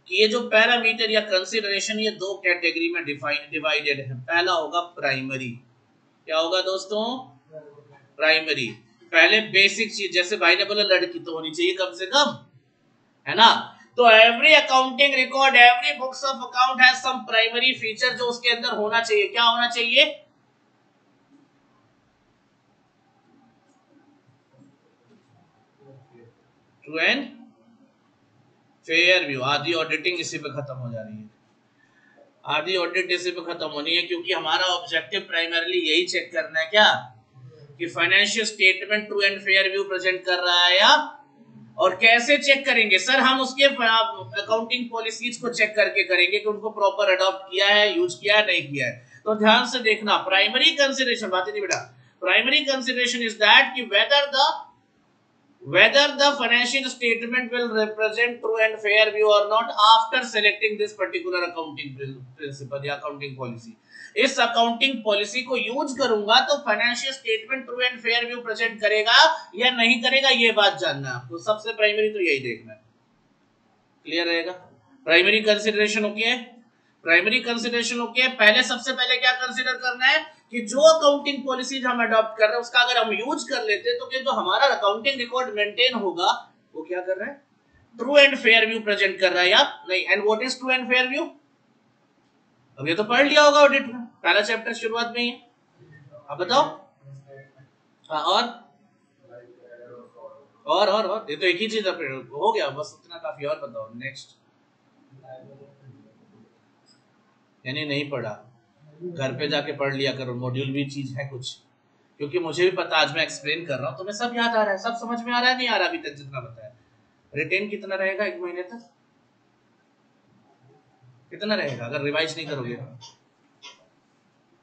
Speaker 1: कि ये जो पैरामीटर या कंसिडरेशन, ये दो कैटेगरी में डिवाइडेड है। पहला होगा प्राइमरी, क्या होगा दोस्तों, प्राइमरी। पहले बेसिक चीज, जैसे भाई ने बोला लड़की तो होनी चाहिए कम से कम, है ना। तो every accounting record, every books of account has some primary feature जो उसके अंदर होना चाहिए। क्या होना चाहिए, ट्रू एंड फेयर व्यू। आधी ऑडिटिंग इसी पे खत्म हो जा रही है, आधी ऑडिट इसी पे खत्म होनी है, क्योंकि हमारा ऑब्जेक्टिव प्राइमरली यही चेक करना है क्या, कि financial statement true and fair view present कर रहा है या। और कैसे चेक करेंगे सर, हम उसके अकाउंटिंग पॉलिसीज को चेक करके करेंगे कि उनको प्रॉपर अडॉप्ट किया है, यूज किया है, नहीं किया है। तो ध्यान से देखना, प्राइमरी कंसिडरेशन, बात नहीं बेटा, प्राइमरी कंसिडरेशन इज दैट कि whether the financial statement will represent true and fair view or not after selecting this particular accounting principle या accounting policy। इस accounting policy को यूज करूंगा तो financial statement true and fair view present करेगा या नहीं करेगा, ये बात जानना है आपको। सबसे प्राइमरी तो यही देखना है, क्लियर रहेगा। प्राइमरी कंसिडरेशन ओके है, प्राइमरी कंसिडरेशन ओके है। पहले, सबसे पहले क्या कंसिडर करना है कि जो अकाउंटिंग पॉलिसीज हम अडॉप्ट कर रहे हैं उसका अगर हम यूज कर लेते हैं तो कि जो हमारा अकाउंटिंग रिकॉर्ड मेंटेन होगा वो क्या कर रहा है, true and fair view present कर रहा है या नहीं। And what is true and fair view, अब ये तो पढ़ लिया होगा ऑडिट में, पहला चैप्टर शुरुआत में ही है। अब बताओ, हाँ, और ये तो एक ही चीज हो गया बस, उतना काफी। और बताओ नेक्स्ट, यानी नहीं पढ़ा, घर पे जाके पढ़ लिया करो, मॉड्यूल भी चीज है कुछ, क्योंकि मुझे भी पता, आज मैं एक्सप्लेन कर रहा हूँ तुम्हें सब याद आ रहा है, सब समझ में आ रहा है, नहीं आ रहा अभी तक जितना बताया। रिटेन कितना रहेगा एक महीने तक, कितना रहेगा अगर रिवाइज नहीं करोगे तो?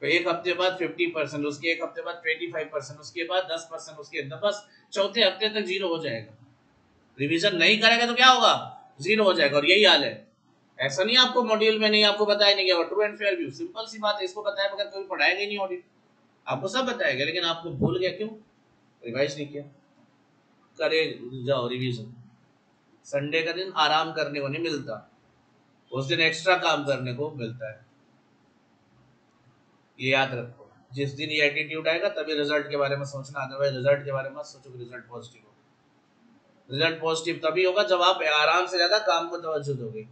Speaker 1: एक हफ्ते बाद 50%, उसके एक हफ्ते बाद 25%, उसके बाद 10%, उसके बस चौथे हफ्ते तक जीरो हो जाएगा। रिवीजन नहीं करेगा तो क्या होगा, जीरो हो जाएगा। और यही हाल है, ऐसा नहीं आपको मॉड्यूल में नहीं आपको बताया नहीं गया true and fair view, simple सी बात है, इसको बताया बगैर कभी पढ़ाएगा ही नहीं ऑडिट। आपको सब बताया गया लेकिन आपको भूल गया, क्यों, रिवाइज नहीं किया। करे जाओ रिवीजन, संडे का दिन आराम करने को नहीं मिलता, उस दिन एक्स्ट्रा काम करने को मिलता है, ये याद रखो। जिस दिन ये एटीट्यूड आएगा तभी रिजल्ट के बारे में सोचना, अदरवाइज रिजल्ट के बारे में मत सोचो कि रिजल्ट पॉजिटिव हो। रिजल्ट पॉजिटिव तभी होगा जब आप आराम से ज्यादा काम को तवज्जो दोगे।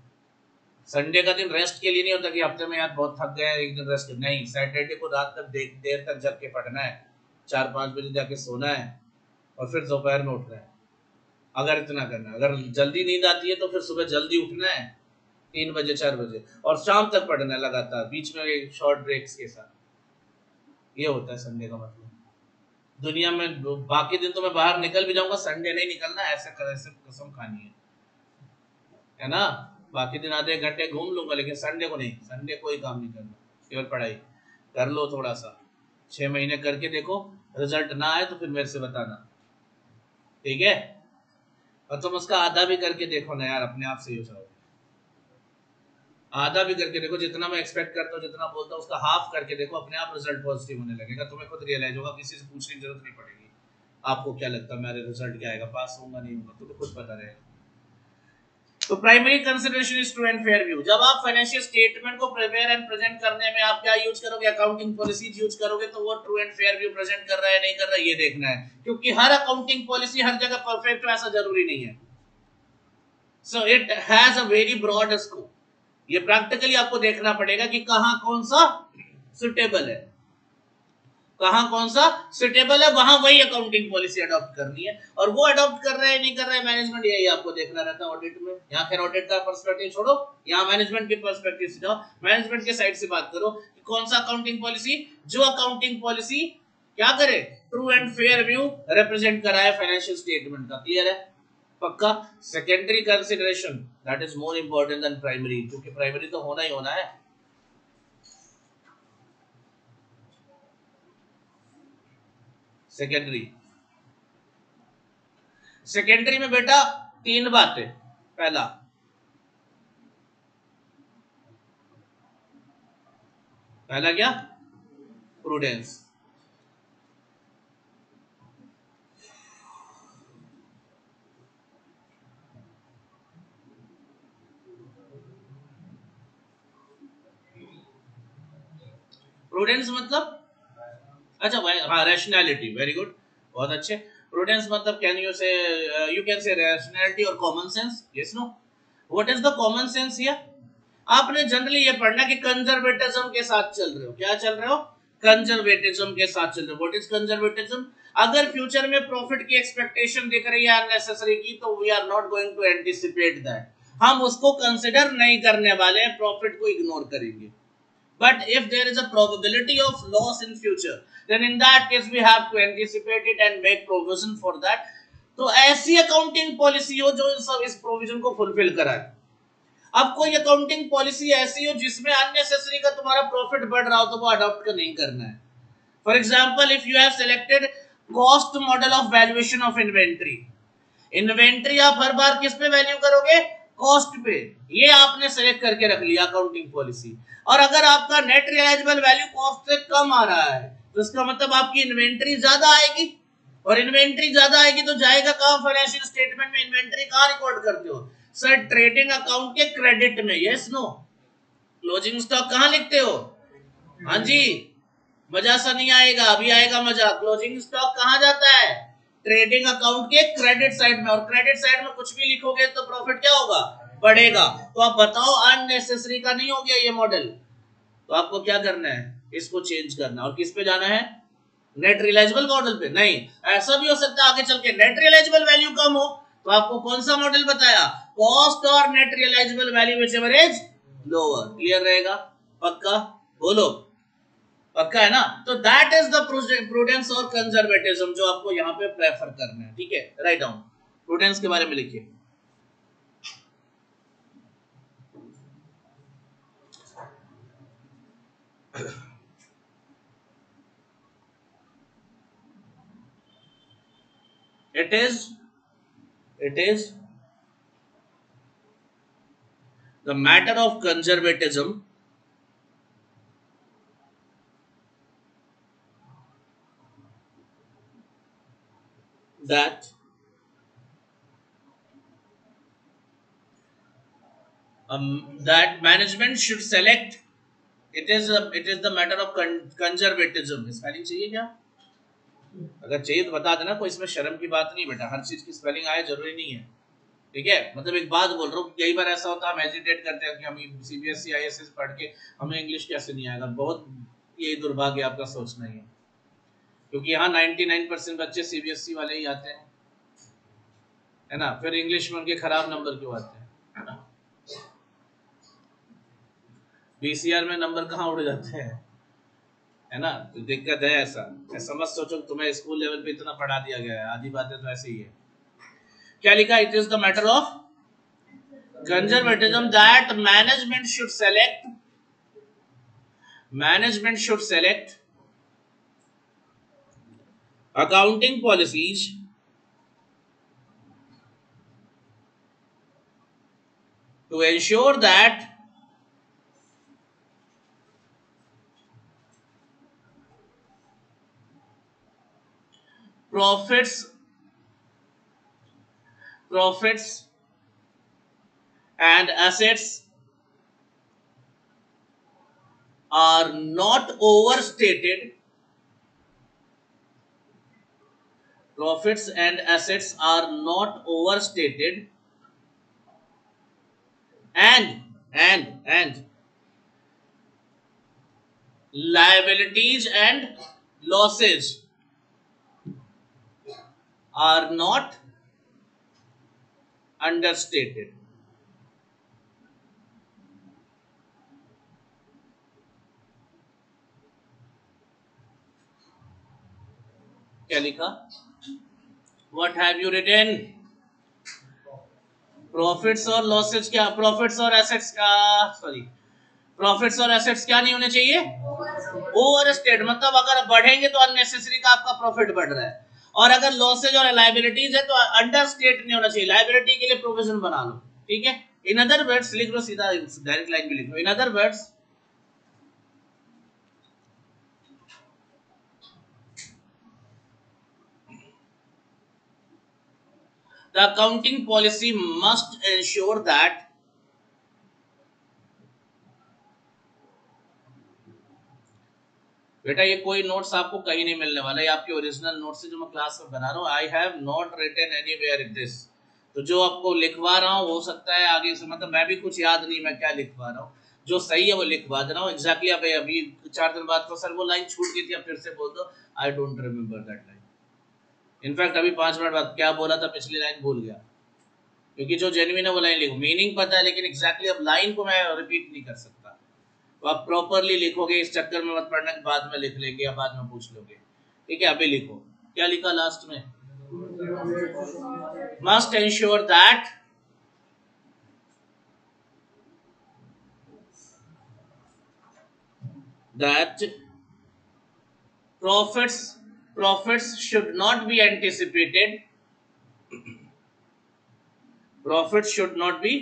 Speaker 1: संडे का दिन रेस्ट के लिए नहीं होता कि हफ्ते में यार बहुत थक गए एक दिन रेस्ट, नहीं, सैटरडे को रात तक देर तक जग के पढ़ना है, 4-5 बजे जाके सोना है और फिर दोपहर में उठना है, अगर इतना करना है। अगर जल्दी नींद आती है तो फिर सुबह जल्दी उठना है 3 बजे 4 बजे, और शाम तक पढ़ना है लगातार, बीच में शॉर्ट ब्रेक्स के साथ। ये होता है संडे का मतलब। दुनिया में बाकी दिन तो मैं बाहर निकल भी जाऊंगा, संडे नहीं निकलना, ऐसे कसम खानी है ना। बाकी दिन आधे घंटे घूम लूंगा लेकिन संडे को नहीं, संडे कोई काम नहीं करना, केवल पढ़ाई कर लो। थोड़ा सा 6 महीने करके देखो, रिजल्ट ना आए तो फिर मेरे से बताना, ठीक है। और तुम उसका आधा भी करके देखो ना यार, अपने आप से ही हो जाओगे। आधा भी करके देखो, जितना मैं एक्सपेक्ट करता हूँ, जितना बोलता हूँ उसका हाफ करके देखो, अपने आप रिजल्ट पॉजिटिव होने लगेगा, तुम्हें खुद रियलाइज होगा, किसी से पूछने की जरूरत नहीं पड़ेगी। आपको क्या लगता है मेरे रिजल्ट क्या आएगा, पास होगा नहीं होगा, तो खुद पता रहेगा। तो primary consideration is true and fair view. जब आप फाइनेंशियल स्टेटमेंट को प्रिपेयर एंड प्रेजेंट करने में आप क्या यूज करोगे, अकाउंटिंग पॉलिसीज यूज करोगे, तो वो true and fair view present कर रहा है नहीं कर रहा है, ये देखना है। क्योंकि हर अकाउंटिंग पॉलिसी हर जगह परफेक्ट हो ऐसा जरूरी नहीं है। So it has a very broad scope. ये प्रैक्टिकली आपको देखना पड़ेगा कि कहां कौन सा सुटेबल है। कहाँ कौन सा सुटेबल है वहां वही अकाउंटिंग पॉलिसी अडॉप्ट करनी है, और वो अडॉप्ट कर रहे हैं नहीं कर रहे हैं मैनेजमेंट, यही आपको देखना रहता है ऑडिट में। यहाँ खैर ऑडिट का पर्सपेक्टिव छोड़ो, यहाँ मैनेजमेंट के पर्सपेक्टिव से जाओ, मैनेजमेंट के साइड से बात करो कि कौन सा अकाउंटिंग पॉलिसी, जो अकाउंटिंग पॉलिसी क्या करे, true and fair view represent कराए फाइनेंशियल स्टेटमेंट का। क्लियर है? पक्का। Secondary consideration that is more important than primary, क्योंकि प्राइमरी तो होना ही होना है। सेकेंडरी, सेकेंडरी में बेटा तीन बातें। पहला, पहला क्या? प्रूडेंस। प्रूडेंस मतलब, अच्छा हाँ, रैशनैलिटी, वेरी गुड, बहुत अच्छे। प्रूडेंस मतलब can you say, you can say rationality और common sense. Yes no, what is the common sense here? आपने जनरली ये पढ़ना कि कंजर्वेटिज्म के साथ चल रहे हो। क्या चल रहे हो? कंजर्वेटिज्म के साथ चल रहे हो। What is conservatism? अगर फ्यूचर में प्रॉफिट की एक्सपेक्टेशन दिख रही है अननेसेसरी की, तो we are not going to anticipate that, हम उसको कंसिडर नहीं करने वाले हैं, प्रॉफिट को इग्नोर करेंगे। But if there is a probability of loss in future, then in that case we have to anticipate it and make provision for that. तो ऐसी अकाउंटिंग पॉलिसी हो जो सब इस प्रोविजन को फुलफिल कराए। अब कोई अकाउंटिंग पॉलिसी ऐसी हो जिसमें अननेसेसरी का तुम्हारा प्रॉफिट बढ़ रहा हो, तो वो अडॉप्ट नहीं करना है। For example, if you have selected cost model of valuation of inventory, inventory आप हर बार किस पे वैल्यू करोगे? कॉस्ट पे। ये आपने सेलेक्ट करके रख लिया अकाउंटिंग पॉलिसी, और अगर आपका नेट रियलाइजेबल वैल्यू कॉस्ट से कम आ रहा है, तो इसका मतलब आपकी इन्वेंट्री ज्यादा आएगी, और इन्वेंट्री ज्यादा आएगी तो जाएगा कहां? फाइनेंशियल स्टेटमेंट में। इन्वेंट्री कहां रिकॉर्ड करते हो? सर, ट्रेडिंग अकाउंट के क्रेडिट में। Yes no? क्लोजिंग स्टॉक कहां लिखते हो? हाँ जी, मजा सा नहीं आएगा, अभी आएगा मजा। क्लोजिंग स्टॉक कहां जाता है? ट्रेडिंग अकाउंट के क्रेडिट साइड में, और क्रेडिट साइड में कुछ भी लिखोगे तो प्रॉफिट क्या होगा? बढ़ेगा। तो आप बताओ, अननेसेसरी का नहीं हो गया ये मॉडल? तो आपको क्या करना है? इसको चेंज करना, और किस पे जाना है? नेट रियलाइजेबल मॉडल पे। नहीं, ऐसा भी हो सकता है आगे चल के नेट रियलाइजेबल वैल्यू कम हो, तो आपको कौन सा मॉडल बताया? कॉस्ट और net realisable value whichever is lower. Clear रहेगा? पक्का? बोलो, पक्का है ना? तो दैट इज द प्रूडेंस और कंजर्वेटिज्म जो आपको यहाँ पे प्रेफर करना है। ठीक है, राइट डाउन। प्रूडेंस के बारे में लिखिए। it is the matter of conservatism that that management should select. It is the matter of conservatism. Spelling चाहिए क्या? अगर चाहिए तो बता देना, कोई इसमें शर्म की बात नहीं बेटा, हर चीज की स्पेलिंग आए जरूरी नहीं है। ठीक है, मतलब एक बात बोल रहा हूँ, कई बार ऐसा होता है हम हेजिटेट करते हैं कि हम सीबीएसई आईएसएस पढ़ के हमें इंग्लिश कैसे नहीं आएगा। बहुत यही दुर्भाग्य आपका सोचना ही है, क्योंकि यहाँ 99% बच्चे सीबीएसई वाले ही आते हैं, है ना? फिर इंग्लिश में उनके खराब नंबर क्यों आते हैं, है ना? बीसीआर में नंबर कहाँ उड़ जाते हैं, है ना? तो दिक्कत है ऐसा। ऐसा मत सोचो तुम्हें स्कूल लेवल पे इतना पढ़ा दिया गया है, आधी बातें तो ऐसे ही है। क्या लिखा? It is the matter of conservatism that management should select accounting policies to ensure that profits and assets are not overstated. Profits and assets are not overstated, and liabilities and losses are not understated. क्या लिखा? What have you written? Profits और losses क्या, profits और assets का, sorry, profits और assets क्या नहीं होने चाहिए? ओवर स्टेट, मतलब अगर बढ़ेंगे तो अननेसेसरी का आपका प्रॉफिट बढ़ रहा है, और अगर लॉसेज और लायबिलिटीज है तो अंडर स्टेट नहीं होना चाहिए, लायबिलिटी के लिए प्रोविजन बना लो, ठीक है। इन अदर वर्ड्स, लिख लो सीधा, डायरेक्ट लाइन में लिख लो, in other words the accounting policy must ensure that बेटा ये कोई नोट्स आपको कहीं नहीं मिलने वाला, ये आपके ओरिजिनल नोट्स से जो मैं क्लास में बना रहा हूँ। I have not written anywhere this, तो जो आपको लिखवा रहा हूँ हो सकता है आगे से, मतलब मैं भी कुछ याद नहीं मैं क्या लिखवा रहा हूँ, जो सही है वो लिखवा दे रहा हूँ एग्जैक्टली। अभी 4 दिन बाद तो सर वो लाइन छूट गई थी, अब फिर से बोल दो, I don't remember that line. In fact अभी 5 मिनट बाद क्या बोला था पिछली लाइन भूल गया, क्योंकि जो जेन्युइन है वो लाइन लिखो, मीनिंग पता है लेकिन एग्जैक्टली अब लाइन को मैं रिपीट नहीं कर सकता। तो आप प्रॉपरली लिखोगे, इस चक्कर में मत पढ़ना कि बाद में लिख लेंगे या बाद में पूछ लोगे, ठीक है। अभी लिखो, क्या लिखा लास्ट में? Must ensure that that profits should not be anticipated, profits should not be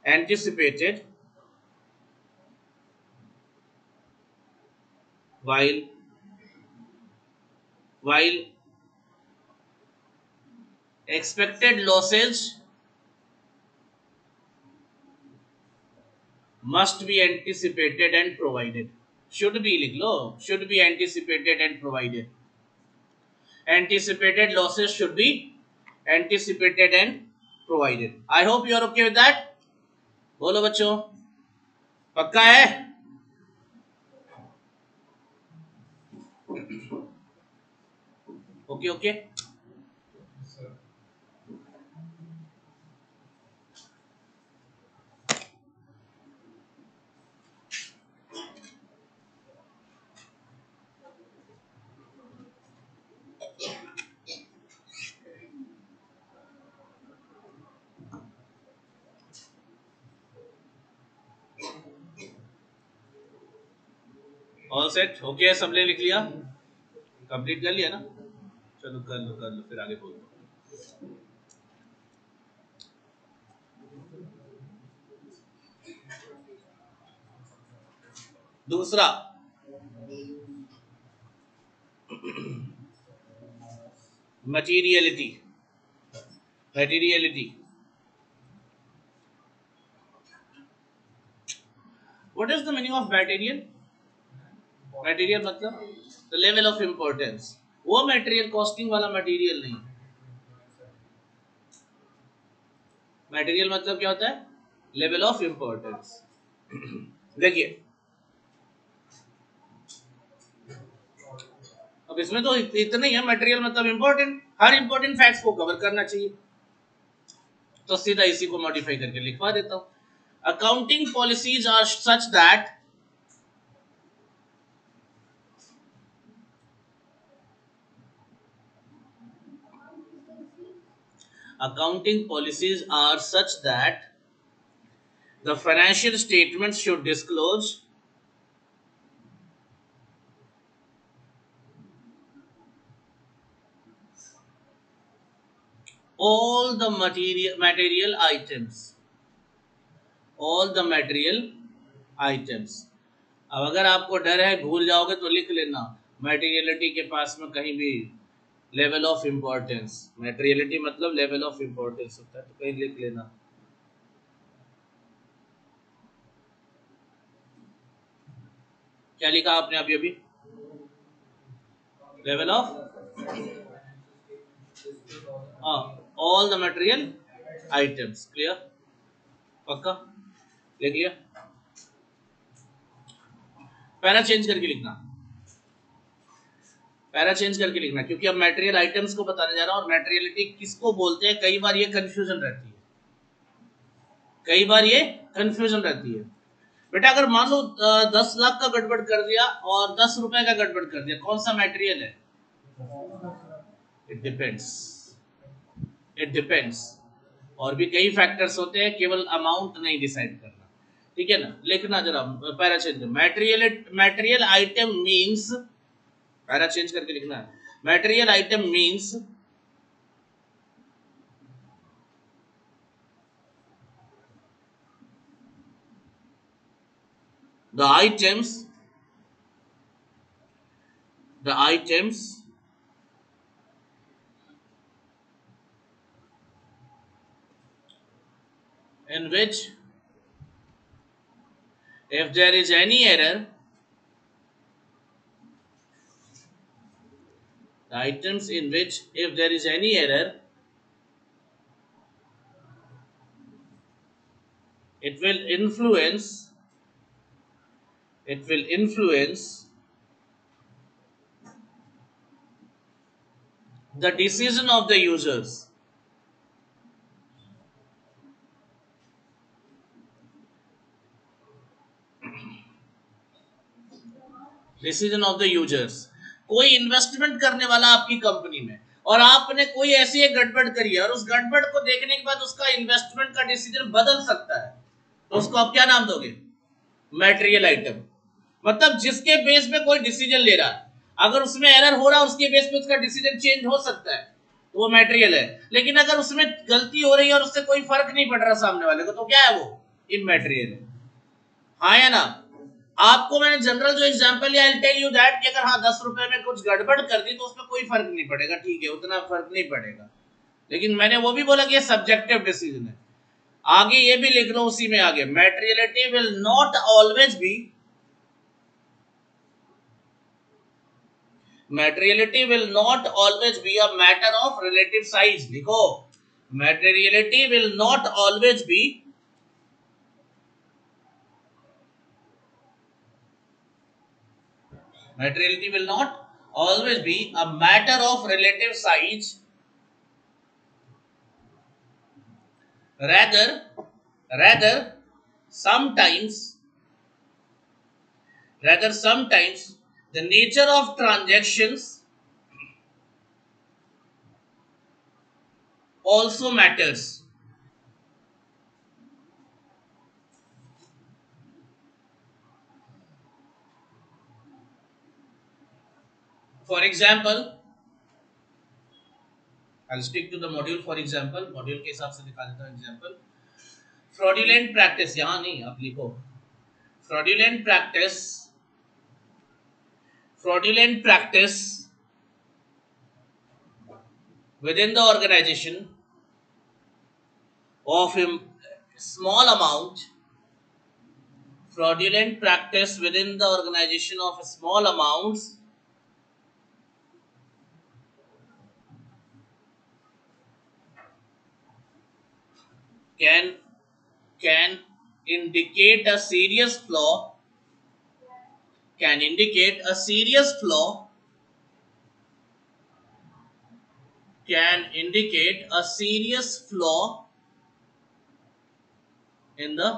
Speaker 1: anticipated while expected losses must be anticipated and provided. should be लिख लो, should be anticipated and provided, anticipated losses should be anticipated and provided. I hope you are okay with that. बोलो बच्चों, पक्का है? Okay okay. All set, okay, सबने लिख लिया, complete कर लिया ना? चलो कर लो फिर आगे बोल दो। दूसरा, materiality. Materiality, what is the meaning of material? Material मतलब द लेवल ऑफ इंपॉर्टेंस, वो मटेरियल कॉस्टिंग वाला मटेरियल नहीं। मटेरियल मतलब क्या होता है? Level of importance. देखिए अब इसमें तो इतना ही है, मटेरियल मतलब इंपॉर्टेंट, हर इंपॉर्टेंट फैक्ट्स को कवर करना चाहिए, तो सीधा इसी को मॉडिफाई करके लिखवा देता हूं। Accounting policies are such that accounting policies are such that the financial statements should disclose all the material items, all the material items। अब अगर आपको डर है भूल जाओगे तो लिख लेना, मटेरियलिटी के पास में कहीं भी लेवल ऑफ इंपॉर्टेंस, मटेरियलिटी मतलब लेवल ऑफ इंपॉर्टेंस होता है, तो कहीं लिख लेना। क्या लिखा आपने अभी अभी? Level of, all the material items, clear? पक्का लिख लिया? पैरा चेंज करके लिखना, पैरा चेंज करके लिखना, क्योंकि अब मटेरियल आइटम्स को बताने जा रहा हूं। और मटेरियलिटी किसको बोलते हैं, कई बार ये कंफ्यूजन रहती है, कई बार ये कंफ्यूजन रहती है। बेटा अगर मान लो 10 लाख का गड़बड़ कर दिया और 10 रुपए का गड़बड़ कर दिया, कौन सा मटेरियल है? It depends, it depends. और भी कई फैक्टर्स होते हैं, केवल अमाउंट नहीं डिसाइड करना, ठीक है ना। लिखना जरा para change, material item means, para change करके लिखना है, material item means the items in which if there is any error, the items in which if there is any error, it will influence the decision of the users. Decision of the users. कोई investment करने वाला आपकी company में, और आपने कोई ऐसी एक गड़बड़ करी है, और उस गड़बड़ को देखने के बाद उसका इन्वेस्टमेंट का डिसीजन बदल सकता है, तो उसको आप क्या नाम दोगे? Material item. मतलब जिसके बेस पे कोई डिसीजन ले रहा है, अगर उसमें एरर हो रहा है, उसके बेस पे उसका डिसीजन चेंज हो सकता है, तो वो मटेरियल है। लेकिन अगर उसमें गलती हो रही है और उससे कोई फर्क नहीं पड़ रहा सामने वाले को, तो क्या है? वो इमैटेरियल है। हाँ या ना? आपको मैंने जनरल जो एग्जांपल लिया, I will tell you that कि अगर हाँ 10 रुपए में कुछ गड़बड़ कर दी तो उसमें कोई फर्क नहीं पड़ेगा, ठीक है, उतना फर्क नहीं पड़ेगा। लेकिन मैंने वो भी बोला कि ये सब्जेक्टिव डिसीजन है। आगे ये भी लिख लो उसी में आगे, materiality will not always be, materiality will not always be a matter of relative size। लिखो, materiality will not always be materiality will not always be a matter of relative size, rather sometimes the nature of transactions also matters। For example, I'll stick to the module। for example, module के हिसाब से दिखा देता हूँ example. fraudulent practice, यहाँ नहीं, आप लिखो fraudulent practice within the organization of a small amount, fraudulent practice within the organization of small amounts can indicate a serious flaw, in the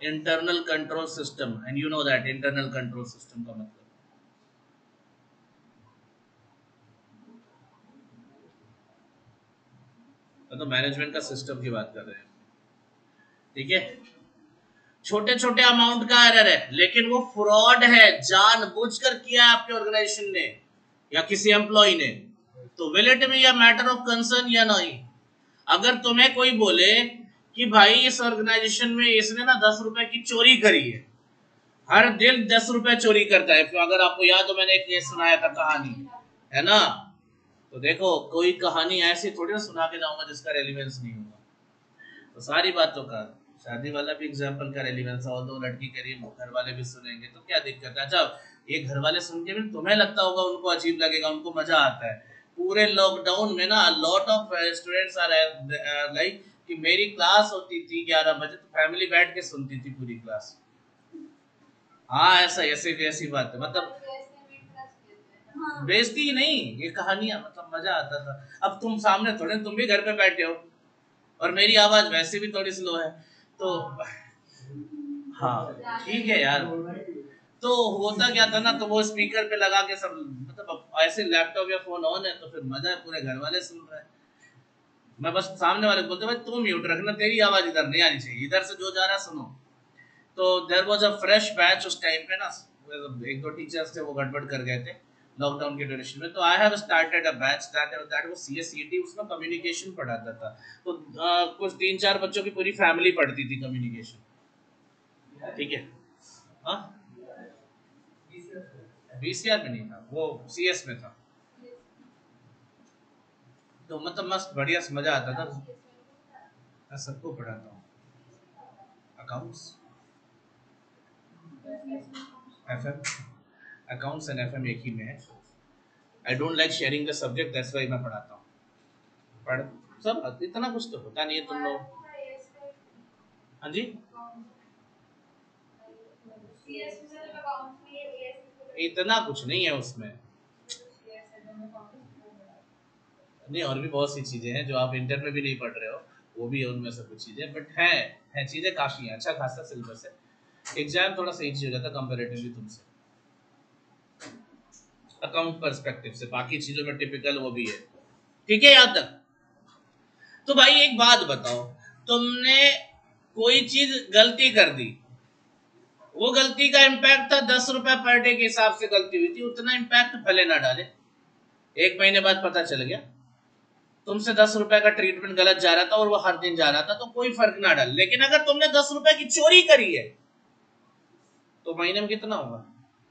Speaker 1: internal control system। and you know that internal control system का मतलब, तो management का system की बात कर रहे हैं, ठीक है। छोटे छोटे अमाउंट का एरर है, लेकिन वो फ्रॉड है, जानबूझकर किया है आपके ऑर्गेनाइजेशन ने या किसी एम्प्लॉय ने, तो will it be a matter of concern या नहीं? अगर तुम्हें कोई बोले कि भाई इस ऑर्गेनाइजेशन में इसने ना 10 रुपए की चोरी करी है, हर दिन 10 रुपए चोरी करता है, तो अगर आपको याद हो मैंने एक केस सुनाया था, कहानी है ना, तो देखो कोई कहानी ऐसी थोड़ी ना सुना के जाऊंगा जिसका रेलिवेंस नहीं होगा। तो सारी बातों का, शादी वाला भी एग्जाम्पल का रेलिवेंस है, और दो लड़की के लिए घर वाले भी सुनेंगे तो क्या दिक्कत है? अच्छा, ये घर वाले सुन के भी तुम्हें लगता होगा उनको अजीब लगेगा, उनको मजा आता है। पूरे लॉकडाउन में ना lot of students are like कि मेरी क्लास होती थी 11 बजे, तो फैमिली बैठ के सुनती थी पूरी क्लास। हाँ ऐसा ऐसी बात है, मतलब बेइज्जती ही नहीं, ये कहानियां, मतलब मजा आता था। अब तुम सामने थोड़े, तुम भी घर पे बैठे हो और मेरी आवाज वैसे भी थोड़ी स्लो है तो हाँ ठीक है यार। तो होता क्या था ना, तो वो स्पीकर पे लगा के सब, मतलब ऐसे लैपटॉप या फोन ऑन है तो फिर मजा है, पूरे घर वाले सुन रहे हैं। मैं बस सामने वाले को बोलते भाई तू म्यूट रखना, तेरी आवाज इधर नहीं आनी चाहिए, इधर से जो जा रहा है सुनो। तो there was a fresh batch उस टाइम पे ना, एक दो टीचर्स थे वो गड़बड़ कर गए थे लॉकडाउन के ड्यूरेशन में, तो I have started a batch that was CSEET, उसमें कम्युनिकेशन पढ़ाता था। तो कुछ 3-4 बच्चों की पूरी फैमिली पढ़ती थी कम्युनिकेशन, ठीक है। हाँ बीसीआर में नहीं था वो, सीएस में था। तो मतलब मस्त बढ़िया से मजा आता था। मैं सबको पढ़ाता हूँ, accounts, FM, accounts and FM एक ही में है। I don't like sharing the subject, that's why मैं पढ़ाता हूँ। पढ़ सब इतना कुछ तो होता नहीं है तुम लोग। हाँ जी, इतना कुछ नहीं है उसमें। नहीं, और भी बहुत सी चीजें हैं जो आप इंटर में भी नहीं पढ़ रहे हो, वो भी है उनमें से कुछ चीजें, बट है चीजें काफी हैं, अच्छा खासा सिलेबस है। एग्जाम थोड़ा सा इजी हो जाता है कंपैरेटिवली तुमसे, अकाउंट पर्सपेक्टिव से, बाकी चीजों में टिपिकल वो भी है। ठीक है याद तक। तो भाई एक बात बताओ, तुमने कोई चीज गलती कर दी, वो गलती का इम्पैक्ट था 10 रुपए पर डे के हिसाब से गलती हुई थी, उतना इम्पैक्ट भले ना डाले, 1 महीने बाद पता चल गया तुमसे 10 रुपए का ट्रीटमेंट गलत जा रहा था और वो हर दिन जा रहा था, तो कोई फर्क ना डाले। लेकिन अगर तुमने 10 रुपए की चोरी करी है तो महीने में कितना होगा,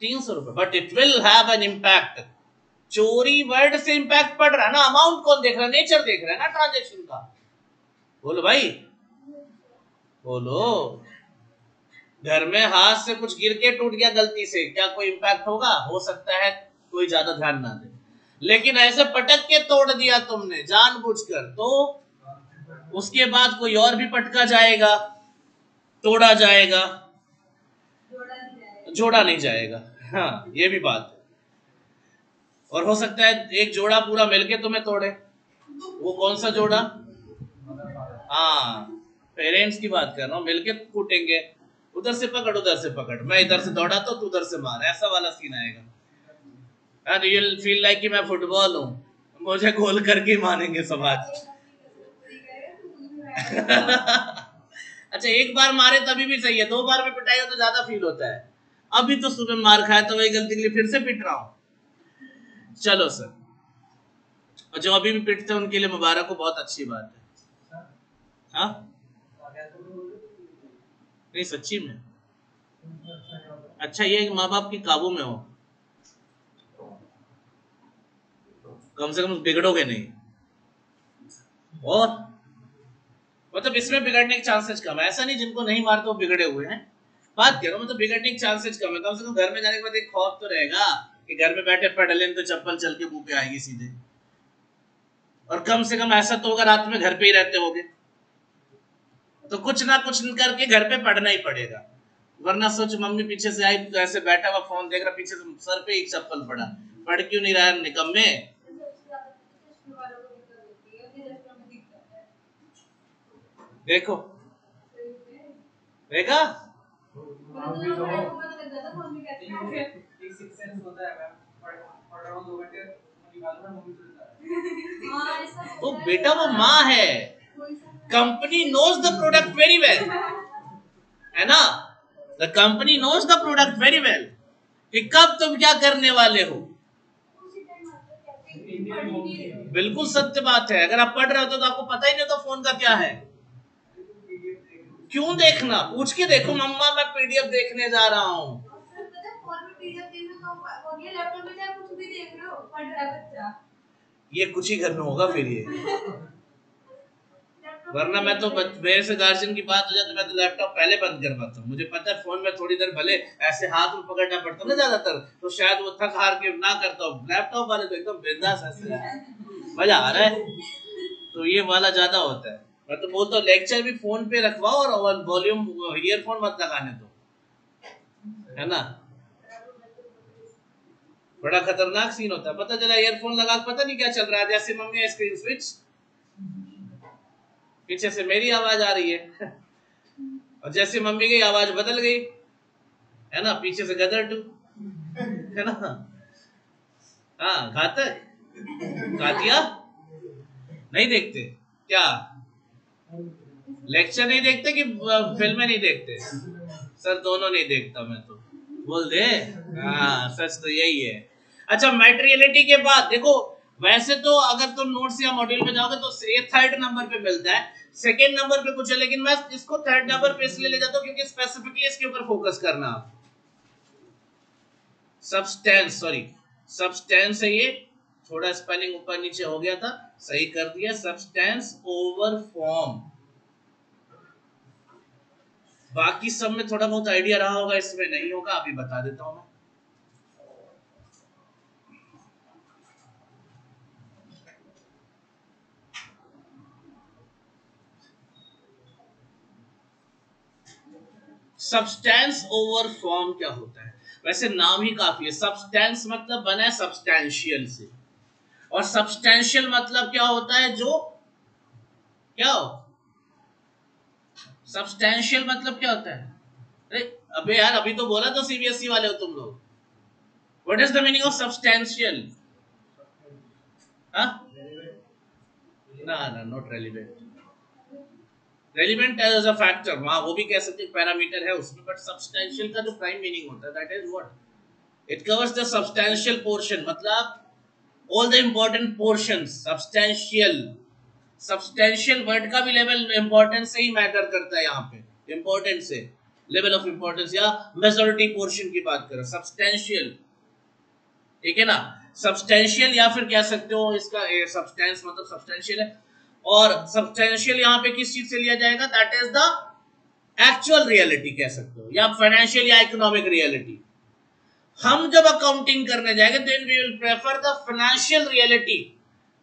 Speaker 1: 300 रुपए, but it will have an impact. चोरी वर्ड से इम्पैक्ट पड़ रहा है ना, अमाउंट कौन देख रहा है, नेचर देख रहा है ना ट्रांजेक्शन का। बोलो भाई, बोलो। घर में हाथ से कुछ गिर के टूट गया गलती से, क्या कोई इम्पैक्ट होगा, हो सकता है कोई ज्यादा ध्यान ना दे। लेकिन ऐसे पटक के तोड़ दिया तुमने जानबूझकर, तो उसके बाद कोई और भी पटका जाएगा, तोड़ा जाएगा, जोड़ा नहीं जाएगा। हाँ ये भी बात है। और हो सकता है एक जोड़ा पूरा मिलके तुम्हें तोड़े, वो कौन सा जोड़ा, हाँ पेरेंट्स की बात कर रहा हूँ, मिलके कूटेंगे, उधर से पकड़ उधर से पकड़, मैं इधर से दौड़ा तो तू उधर से मार, ऐसा वाला सीन आएगा। And you will feel like कि मैं फुटबॉल हूँ, मुझे गोल करके मारेंगे समाज। अच्छा एक बार मारे तभी भी सही है, 2 बार में पिटाई हो तो ज्यादा फील होता है। अभी तो सुबह मार खाया तो वही गलती के लिए फिर से पिट रहा हूँ। चलो सर, और जो अभी भी पिटते हैं उनके लिए मुबारक हो, बहुत अच्छी बात है। हाँ नहीं सच्ची में, अच्छा ये माँ बाप के काबू में हो, कम से कम बिगड़ोगे नहीं। और मतलब इसमें बिगड़ने के चांसेस कम है, ऐसा नहीं जिनको नहीं मारते वो बिगड़े हुए हैं, बात करो मतलब बिगड़ने के चांसेस कम है। कम से कम घर में जाने के बाद एक खौफ तो रहेगा कि घर में बैठे पढ़ लें तो चप्पल चल के मुंह पे आएगी सीधे, और कम से कम ऐसा तो होगा रात में घर पे ही रहते होगे, तो कुछ ना कुछ करके घर पे पढ़ना ही पड़ेगा। वरना सोच मम्मी पीछे से आई तो ऐसे बैठा हुआ फोन देख रहा, पीछे से सर पे एक चप्पल पड़ा, पढ़ क्यों नहीं रहा निकम्मे। देखो देखा, वो बेटा वो माँ है, company knows the product very well, है ना, the company knows the product very well कि कब तुम क्या करने वाले हो। बिल्कुल सत्य बात है, अगर आप पढ़ रहे हो तो आपको पता ही नहीं होता फोन का क्या है। क्यों देखना, पूछ के देखो मम्मा मैं पीडीएफ देखने जा रहा हूँ। ये कुछ ही घर में होगा फिर ये, वरना मैं तो मेरे से गार्जियन की बात हो जाए तो मैं तो लैपटॉप पहले बंद करवाता हूँ। मुझे पता है फोन में थोड़ी देर भले ऐसे हाथ में पकड़ना पड़ता ना ज्यादातर, तो शायद वो थक हार के ना करता हूँ। लैपटॉप वाले तो एकदम बिंदास ऐसे मजा आ रहा है, तो ये वाला ज्यादा होता है। मैं तो बोलता हूँ लेक्चर भी फोन पे रखवाओ और वॉल्यूम ईयरफोन मत लगाने दो, है ना। बड़ा खतरनाक सीन होता है। पता चला ईयरफोन लगा पता नहीं क्या चल रहा है, जैसे मम्मी है स्क्रीन स्विच, पीछे से मेरी आवाज आ रही है और जैसे मम्मी की आवाज बदल गई, है ना, पीछे से गदर टू, है ना। हाँ, घातक। घातिया नहीं देखते क्या? लेक्चर नहीं देखते कि फिल्में नहीं देखते? सर दोनों नहीं देखता मैं तो, बोल दे। हाँ, सच तो यही है। अच्छा, मटेरियलिटी के बाद देखो, वैसे तो अगर तुम नोट्स या मॉड्यूल में जाओगे तो ये थर्ड नंबर पे मिलता है, सेकेंड नंबर पे कुछ है, लेकिन मैं इसको थर्ड नंबर पे इसलिए ले जाता हूँ क्योंकि स्पेसिफिकली इसके ऊपर फोकस करना। सब्सटेंस, सॉरी सब्सटेंस है ये, थोड़ा स्पेलिंग ऊपर नीचे हो गया था, सही कर दिया। सब्सटेंस ओवर फॉर्म, बाकी सब में थोड़ा बहुत आइडिया रहा होगा, इसमें नहीं होगा, अभी बता देता हूं मैं। सब्सटेंस ओवर फॉर्म क्या होता है? वैसे नाम ही काफी है। सब्सटेंस मतलब बना है सब्सटैंशियल से, और सब्सटैंशियल मतलब क्या होता है? जो क्या हो, सब्सटैंशियल मतलब क्या होता है? अरे अबे यार, अभी तो बोला तो सीबीएसई वाले हो तुम लोग। What is the meaning of substantial? हाँ ना ना, not relevant. Relevant as a factor, वहां वो भी कह सकते हैं पैरामीटर है उसमें, बट सब्सटैंशियल का जो प्राइम मीनिंग होता है that is what, it covers the substantial portion, मतलब all the important portions. Substantial, substantial word का भी लेवल इंपॉर्टेंस से ही मैटर करता है, यहाँ पे इंपॉर्टेंस से, लेवल ऑफ इंपॉर्टेंस या मेजॉरिटी पोर्शन की बात करें, सब्सटैंशियल, ठीक है ना। सब्सटैंशियल या फिर कह सकते हो इसका सब्सटेंस मतलब सब्सटैंशियल है, और सब्सटैंशियल यहाँ पे किस चीज से लिया जाएगा? That is the actual reality कह सकते हो, या फाइनेंशियल या इकोनॉमिक रियलिटी। हम जब अकाउंटिंग करने जाएंगे then we will prefer the financial reality,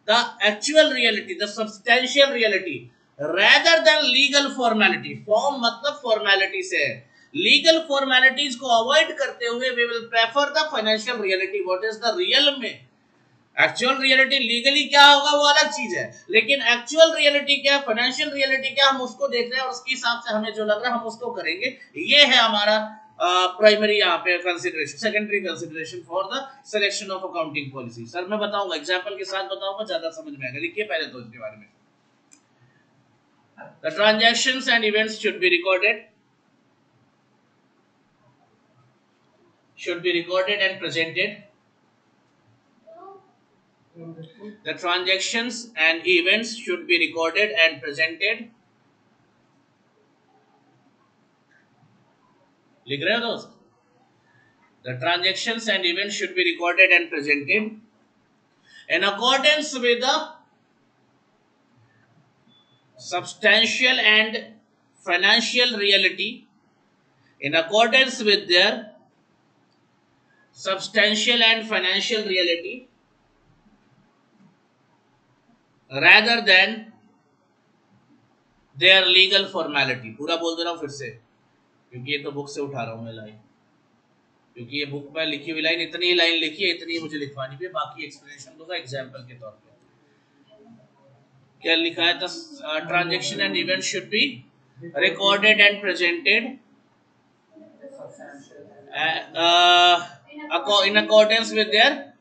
Speaker 1: the actual reality, the substantial reality, rather than legal formality। Form मतलब फॉर्मेलिटी से है, लीगल फॉर्मेलिटीज को अवॉइड करते हुए we will prefer the financial reality. What is the real में actual reality, legally क्या होगा वो अलग चीज है, लेकिन एक्चुअल रियलिटी क्या, फाइनेंशियल रियलिटी क्या, हम उसको देख रहे हैं और उसके हिसाब से हमें जो लग रहा है हम उसको करेंगे। ये है हमारा प्राइमरी यहाँ पे consideration, secondary consideration for the selection of accounting policy. Sir मैं बताऊंगा, एग्जांपल के साथ बताऊंगा, ज्यादा समझ में आएगा। लिखिए पहले तो इसके बारे में। The transactions and events should be recorded and presented. The transactions and events should be recorded and presented. लिख रहे हो दोस्त? The transactions and events should be recorded and presented in accordance with the substantial and financial reality, in accordance with their substantial and financial reality, rather than their legal formality। पूरा बोल दे रहा हूं फिर से, क्योंकि ये तो बुक से उठा रहा हूं मैं लाइन, क्योंकि ये बुक में लिखी हुई लाइन, इतनी ही लाइन लिखी है, इतनी ही मुझे लिखवानी भी है, बाकी एक्सप्लेनेशन दूंगा एग्जांपल के तौर पे। क्या लिखा है? Transaction and event should be recorded and presented in accordance with their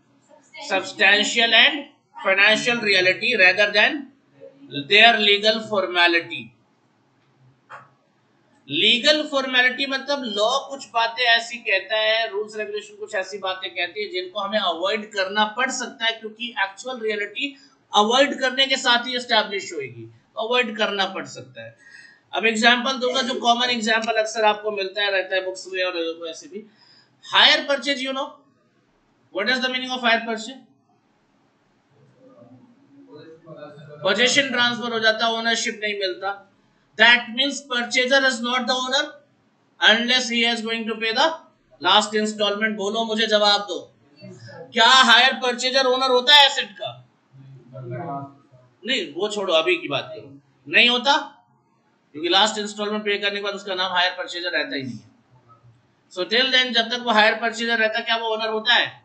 Speaker 1: substantial and financial reality rather than their legal formality। Legal formality मतलब लॉ कुछ बातें ऐसी कहता है, रूल्स रेगुलेशन कुछ ऐसी बातें कहती है जिनको हमें अवॉइड करना पड़ सकता है, क्योंकि एक्चुअल रियलिटी अवॉइड करने के साथ ही एस्टैब्लिश होगी, अवॉइड करना पड़ सकता है। अब एग्जांपल दूंगा, जो कॉमन एग्जांपल अक्सर आपको मिलता है रहता है बुक्स में और ऐसे भी। Hire purchase, you know what is the meaning of hire purchase? Position transfer हो जाता, ओनरशिप नहीं मिलता। That means purchaser is not the owner unless he is going to pay the last installment। बोलो मुझे, जवाब दो, क्या हायर परचेजर ओनर होता है एसेट का? नहीं, वो छोड़ो, अभी की बात करो, नहीं होता, क्योंकि लास्ट इंस्टॉलमेंट पे करने के बाद उसका नाम हायर परचेजर रहता ही नहीं है। सो टिल देन, जब तक वो हायर परचेजर रहता, क्या वो ओनर होता है?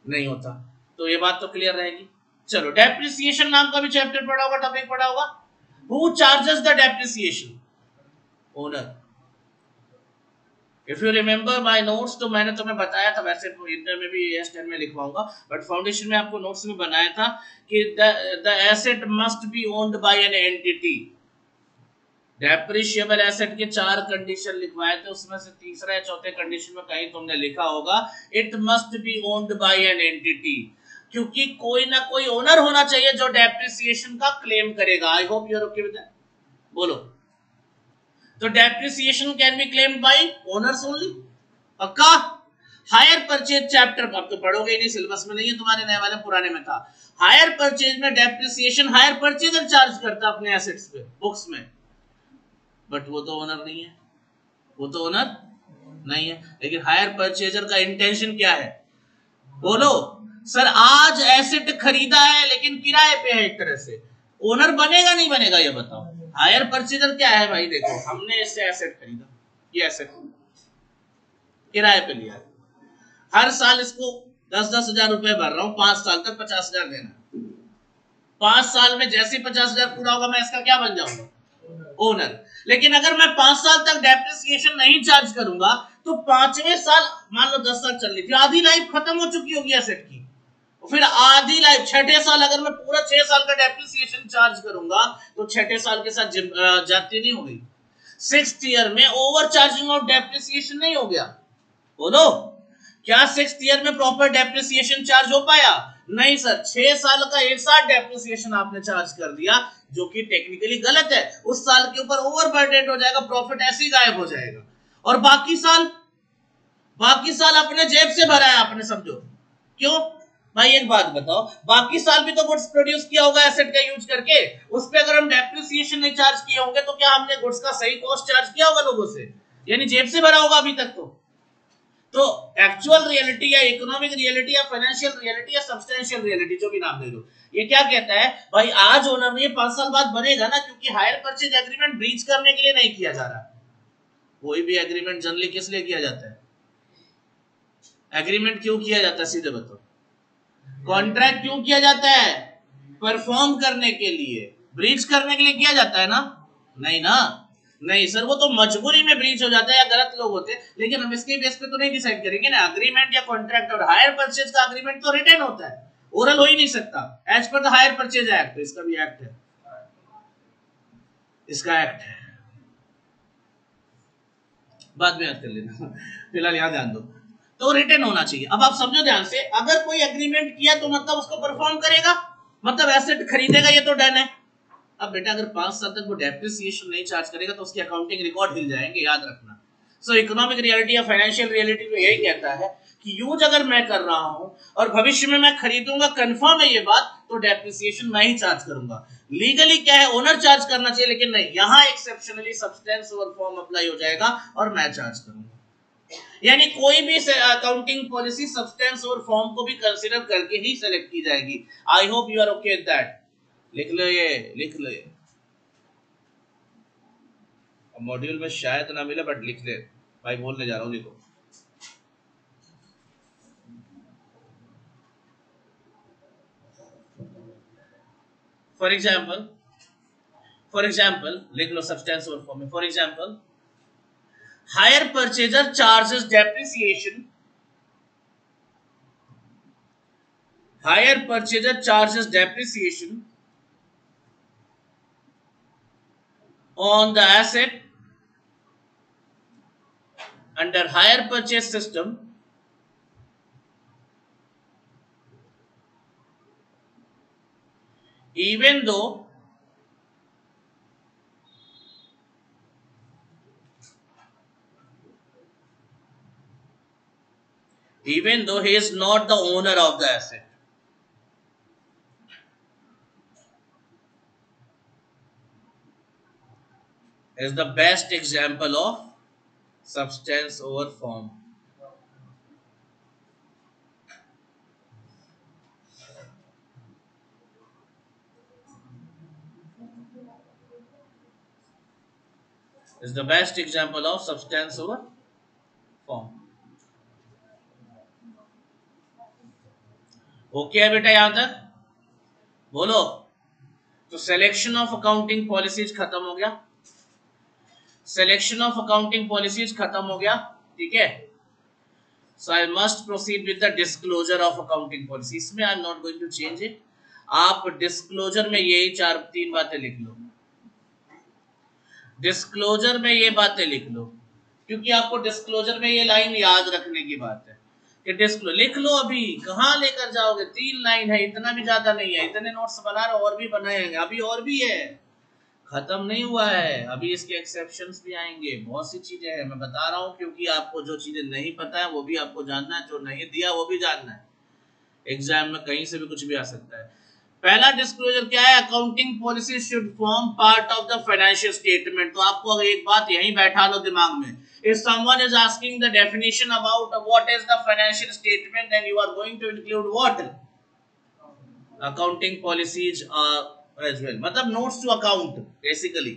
Speaker 1: नहीं होता। तो ये बात तो क्लियर रहेगी। चलो, डेप्रिसिएशन नाम का भी चैप्टर पढ़ा होगा, टॉपिक पढ़ा होगा। Who charges the depreciation? Owner. If you remember my notes, तो मैंने तुम्हें बताया था, वैसे इंटर में भी एस10 में लिखवाऊंगा, बट फाउंडेशन में आपको नोट्स में बनाया था कि the asset must be owned by an entity. Depreciable asset के 4 कंडीशन लिखवाए थे, उसमें से तीसरा या चौथे कंडीशन में कहीं तुमने लिखा होगा it must be owned by an entity, क्योंकि कोई ना कोई ओनर होना चाहिए जो डेप्रिसिएशन का क्लेम करेगा। I hope you are okay with that. बोलो। तो depreciation can be claimed by owners only. पक्का? हायर परचेज चैप्टर अब तो पढ़ोगे ही नहीं, सिलेबस में नहीं है तुम्हारे, नए वाले पुराने में था। हायर परचेज में डेप्रिसिएशन हायर परचेजर चार्ज करता अपने एसेट्स पे, बुक्स में, बट वो तो ओनर नहीं है, वो तो ओनर नहीं है। लेकिन हायर परचेजर का इंटेंशन क्या है? बोलो सर, आज एसेट खरीदा है लेकिन किराए पे है, एक तरह से ओनर बनेगा नहीं बनेगा, ये बताओ। हायर परचेजर क्या है भाई? देखो, हमने इससे एसेट खरीदा, ये एसेट किराए पे लिया, हर साल इसको 10-10 हजार रुपए भर रहा हूं, 5 साल तक 50 हजार देना। 5 साल में जैसे 50 हजार पूरा होगा मैं इसका क्या बन जाऊंगा? ओनर। लेकिन अगर मैं 5 साल तक डेप्रिसिएशन नहीं चार्ज करूंगा तो 5वें साल, मान लो 10 साल चल रही थी, आधी लाइफ खत्म हो चुकी होगी एसेट की, फिर आधी लाइफ 6ठे साल अगर मैं पूरा 6 साल का डेप्रिसिएशन चार्ज करूंगा तो 6ठे साल के साथ जाती नहीं हो गई। 6th ईयर में ओवर चार्जिंग ऑफ डेप्रिसिएशन नहीं हो गया? बोलो, क्या 6th ईयर में प्रॉपर डेप्रिसिएशन चार्ज हो पाया? नहीं सर, 6 साल का एक साथ डेप्रिसिएशन आपने चार्ज कर दिया, जो कि टेक्निकली गलत है। उस साल के ऊपर ओवरबर्डेन हो जाएगा, प्रॉफिट ऐसे ही गायब हो जाएगा, और बाकी साल अपने जेब से भरा है आपने, समझो। क्यों भाई? एक बात बताओ, बाकी साल भी तो गुड्स प्रोड्यूस किया होगा एसेट का यूज करके, उस पे अगर हम डेप्रिसिएशन नहीं चार्ज किए होंगे तो क्या हमने गुड्स का सही कॉस्ट चार्ज किया होगा लोगों से? यानी जेब से भरा होगा अभी तक। तो एक्चुअल रियलिटी या इकोनॉमिक रियलिटी या फाइनेंशियल रियलिटी या सब्सटेंशियल रियलिटी, जो भी नाम दे दो, ये क्या कहता है भाई? आज ओनर नहीं, 5 साल बाद बनेगा ना, क्योंकि हायर परचेज एग्रीमेंट ब्रीच करने के लिए नहीं किया जा रहा। कोई भी एग्रीमेंट जनरली किस लिए किया जाता है? एग्रीमेंट क्यों किया जाता है, सीधे बताओ। कॉन्ट्रैक्ट क्यों किया जाता है? परफॉर्म करने के लिए, ब्रीच करने के लिए किया जाता है ना? नहीं ना, नहीं सर, वो तो मजबूरी में ब्रीच हो जाता है या गलत लोग होते हैं, लेकिन हम इसके बेस पे तो नहीं डिसाइड करेंगे ना। अग्रीमेंट या कॉन्ट्रैक्ट और हायर परचेज का अग्रीमेंट तो रिटन होता है, ओरल हो ही नहीं सकता as per the hire purchase act. इसका भी एक्ट है, इसका एक्ट है, बाद में याद कर लेना, फिलहाल यहाँ ध्यान दो। तो रिटन होना चाहिए। अब आप समझो ध्यान से, अगर कोई एग्रीमेंट किया तो मतलब उसको परफॉर्म करेगा, मतलब एसेट खरीदेगा, ये तो डन है। अब बेटा अगर 5 साल तक वो डेप्रिसिएशन नहीं चार्ज करेगा तो उसकी अकाउंटिंग रिकॉर्ड हिल जाएंगे, याद रखना। सो इकोनॉमिक रियलिटी या फाइनेंशियल रियलिटी में यही कहता है कि यूज अगर मैं कर रहा हूं और भविष्य में मैं खरीदूंगा, कंफर्म है ये बात, तो डेप्रिसिएशन मैं ही चार्ज करूंगा। लीगली क्या है, ओनर चार्ज करना चाहिए, लेकिन नहीं, यहां exceptionally substance over form apply हो जाएगा और मैं चार्ज करूंगा। यानी कोई भी अकाउंटिंग पॉलिसी सब्सटेंस और फॉर्म को भी कंसीडर करके ही सेलेक्ट की जाएगी। I hope you are okay with that. लिख लो ये, लिख लो ये। मॉड्यूल में शायद ना मिले, बट लिख ले भाई, बोलने जा रहा हूँ, देखो। फॉर एग्जाम्पल लिख लो सब्सटेंस और फॉर्म में। For example, hire purchaser charges depreciation, hire purchaser charges depreciation on the asset under hire purchase system even though he is not the owner of the asset. Is the best example of substance over form. Is the best example of substance over form. Okay है बेटा यहां तक? बोलो। तो selection of accounting policies खत्म हो गया, selection of accounting policies खत्म हो गया, ठीक है। So I must proceed with the disclosure of accounting policy. इसमें I am not going to change it. आप डिस्क्लोजर में यही 4-3 बातें लिख लो, डिस्क्लोजर में ये बातें लिख लो, क्योंकि आपको डिस्क्लोजर में ये लाइन याद रखने की बात है कि डिस्क्लोजर लिख लो। अभी कहाँ लेकर जाओगे, 3 लाइन है, इतना भी ज्यादा नहीं है, इतने नोट्स बना रहे, और भी बनाएंगे, अभी और भी है, खत्म नहीं हुआ है, अभी इसके एक्सेप्शंस भी आएंगे, बहुत सी चीजें हैं, मैं बता रहा हूँ, क्योंकि आपको जो चीजें नहीं पता है वो भी आपको जानना है, जो नहीं दिया वो भी जानना है, एग्जाम में कहीं से भी कुछ भी आ सकता है। पहला डिस्क्लोजर क्या है, accounting policy should form part of the financial statement. तो आपको अगर एक बात यहीं बैठा लो दिमाग में, if someone is asking the definition about what is the financial statement, then you are going to include what, accounting policies as well, मतलब notes to account basically,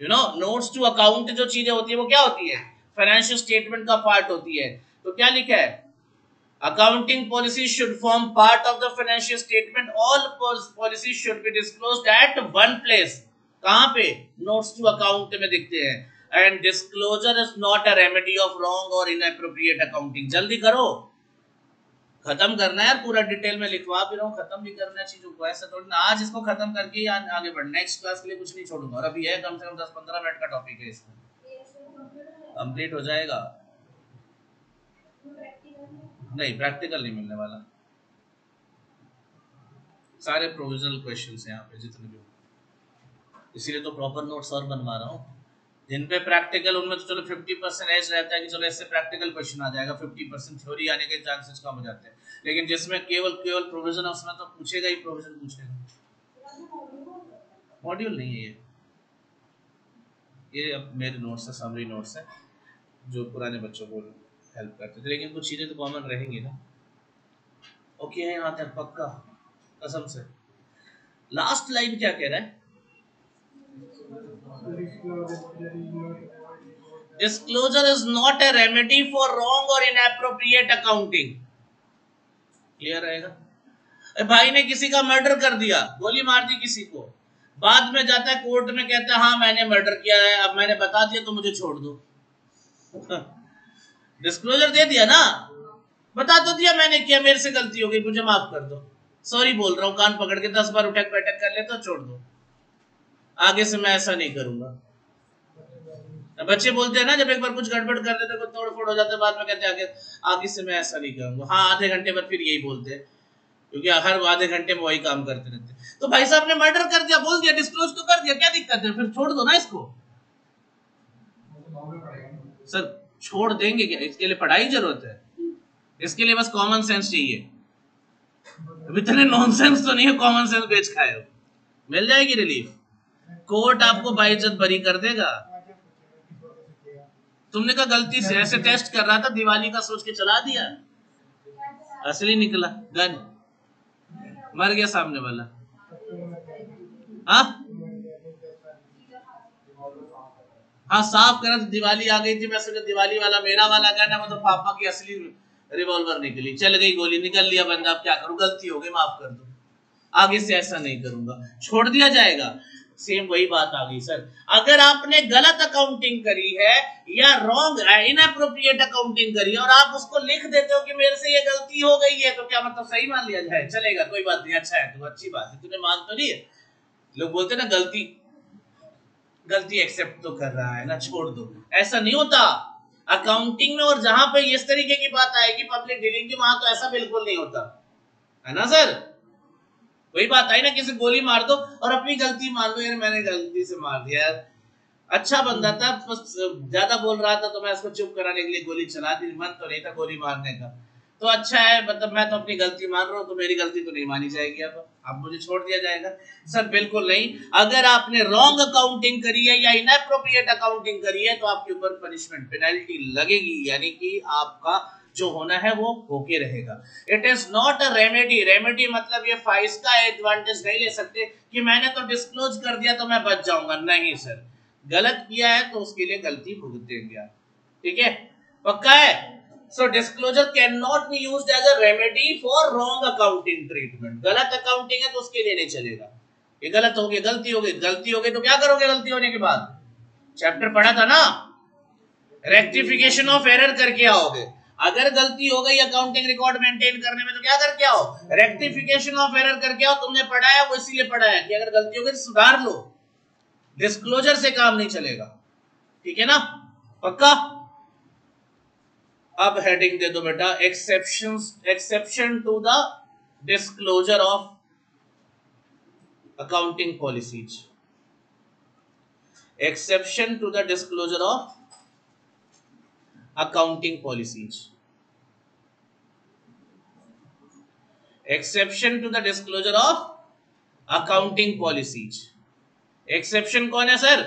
Speaker 1: you know, notes to account जो चीजें होती है वो क्या होती है, financial statement का पार्ट होती है। तो क्या लिखा है, accounting policy should form part of the financial statement, all policies should be disclosed at one place, कहाँ पे, notes to account में दिखते हैं। and disclosure is not a remedy of wrong or inappropriate accounting। जल्दी करो, खत्म करना है यार, पूरा डिटेल में लिखवा भी रहा हूँ, खत्म भी करना है चीजों को, ऐसा थोड़ी ना आज इसको खत्म करके ही आगे बढ़ना, नेक्स्ट क्लास के लिए कुछ नहीं छोड़ूंगा, और अभी है कम से कम 10-15 मिनट का टॉपिक है, इसमें कंप्लीट हो जाएगा। नहीं प्रैक्टिकल नहीं मिलने वाला, सारे प्रोविजनल क्वेश्चंस हैं यहाँ पे जितने भी, इसीलिए तो प्रॉपर नोट्स और बनवा रहा हूँ। जिन पे प्रैक्टिकल उनमें तो चलो 50% एज रहता है कि चलो इससे प्रैक्टिकल क्वेश्चन आ जाएगा, 50% थ्योरी आने के चांसेस कम हो जाते हैं, लेकिन जिसमें केवल प्रोविजन है उसमें तो पूछेगा ही, प्रोविजन पूछेगा। मॉड्यूल नहीं है ये अब मेरे नोट्स है, समरी नोट्स है जो पुराने बच्चों को हेल्प करते थे, लेकिन कुछ चीजें तो कॉमन रहेंगी ना। ओके है यहाँ तक पक्का, कसम से। लास्ट लाइन क्या कह रहा है, disclosure is not a remedy for wrong or inappropriate accounting। Clear रहेगा। भाई ने किसी का मर्डर कर दिया, गोली मार दी किसी को, बाद में जाता है कोर्ट में कहता है हाँ मैंने मर्डर किया है, अब मैंने बता दिया तो मुझे छोड़ दो। डिस्क्लोजर दे दिया ना, बता तो दिया मैंने किया, मेरे से गलती हो गई, मुझे माफ कर दो, सॉरी बोल रहा हूँ, कान पकड़ के 10 बार उठक बैठक कर ले तो छोड़ दो, आगे से मैं ऐसा नहीं करूंगा। बच्चे बोलते हैं ना जब एक बार कुछ गड़बड़ कर लेते तो तोड़ फोड़ हो जाते, बाद में कहते हैं आगे से मैं ऐसा नहीं करूंगा। हाँ आधे घंटे बाद फिर यही बोलते हैं, क्योंकि हर आधे घंटे में वही काम करते रहते। तो भाई साहब ने मर्डर कर दिया, बोल दिया, डिस्क्लोज तो कर दिया, क्या दिक्कत है, फिर छोड़ दो ना इसको। सर छोड़ देंगे क्या, इसके लिए पढ़ाई जरूरत है, इसके लिए बस कॉमन सेंस चाहिए। इतने नॉनसेंस तो नहीं है कॉमन सेंस बेच खाए हो, मिल जाएगी रिलीफ, कोर्ट आपको बाइज्जत बरी कर देगा। तुमने कहा गलती से ऐसे टेस्ट कर रहा था, दिवाली का सोच के चला दिया, असली निकला गन, मर गया सामने वाला। हाँ साफ करा तो दिवाली आ गई थी, मैं सोचा दिवाली वाला मेरा वाला गन है, वो तो पापा की असली रिवॉल्वर निकली, चल गई गोली, निकल लिया बंदा, अब क्या करूं, गलती हो गई माफ कर दो, आगे से ऐसा नहीं करूंगा, छोड़ दिया जाएगा। सेम वही बात आ गई सर, अगर आपने गलत अकाउंटिंग करी है या रॉन्ग इनएप्रोप्रिएट अकाउंटिंग करी है और आप उसको लिख देते हो कि मेरे से ये गलती हो गई है, तो क्या मतलब सही मान लिया जाए, चलेगा कोई बात नहीं, अच्छा है तो अच्छी बात है, तूने मान तो नहीं है। लोग बोलते ना गलती एक्सेप्ट तो कर रहा है ना, छोड़ दो, ऐसा नहीं होता अकाउंटिंग में। और जहां पे इस तरीके की बात आएगी पब्लिक डीलिंग की, वहां तो ऐसा बिल्कुल नहीं होता है ना सर। वही बात आई ना, किसी गोली मार दो और अपनी गलती मान लो, यार मैंने गलती से मार दिया यार, अच्छा बंदा था, बस ज्यादा बोल रहा था तो मैं उसको चुप कराने के लिए गोली चला दी, मन तो नहीं था गोली मारने का, तो अच्छा है, मतलब मैं तो अपनी गलती मान रहा हूँ, तो मेरी गलती तो नहीं मानी जाएगी, अब मुझे छोड़ दिया जाएगा। सर बिल्कुल नहीं, अगर आपने रॉन्ग अकाउंटिंग करी है या इनएप्रोप्रिएट अकाउंटिंग करी है तो आपके ऊपर पनिशमेंट पेनल्टी लगेगी, यानी कि आपका जो होना है वो होके रहेगा। It is not a remedy, remedy मतलब ये फाइस का एडवांटेज नहीं ले सकते कि मैंने तो डिस्क्लोज कर दिया तो मैं बच जाऊंगा, नहीं सर, गलत किया है तो उसके लिए गलती भुगतेंगे आप, ठीक है, पक्का है। So disclosure cannot be used as a remedy for wrong accounting treatment. गलत अकाउंटिंग है तो उसके लिए नहीं चलेगा. ये गलत हो गया, गलती हो गई तो क्या करोगे गलती होने के बाद? चैप्टर पढ़ा था ना, रेक्टिफिकेशन ऑफ एरर करके आओगे. अगर गलती हो गई अकाउंटिंग रिकॉर्ड मेंटेन करने में तो क्या करके आओ? रेक्टिफिकेशन ऑफ एरर करके आओ. तुमने पढ़ाया वो इसीलिए पढ़ाया कि अगर गलती हो गई तो सुधार लो. डिस्क्लोजर से काम नहीं चलेगा. ठीक है ना, पक्का? अब हेडिंग दे दो बेटा, exception to the disclosure of accounting policies. Exception to the disclosure of accounting policies. Exception to the disclosure of accounting policies. Exception कौन है सर?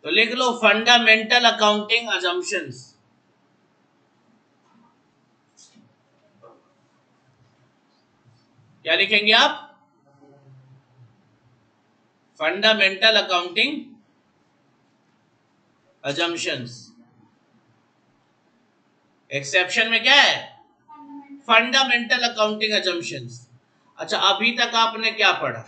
Speaker 1: तो लिख लो फंडामेंटल अकाउंटिंग assumptions. क्या लिखेंगे आप? Fundamental accounting assumptions. एक्सेप्शन में क्या है? Fundamental accounting assumptions. अच्छा, अभी तक आपने क्या पढ़ा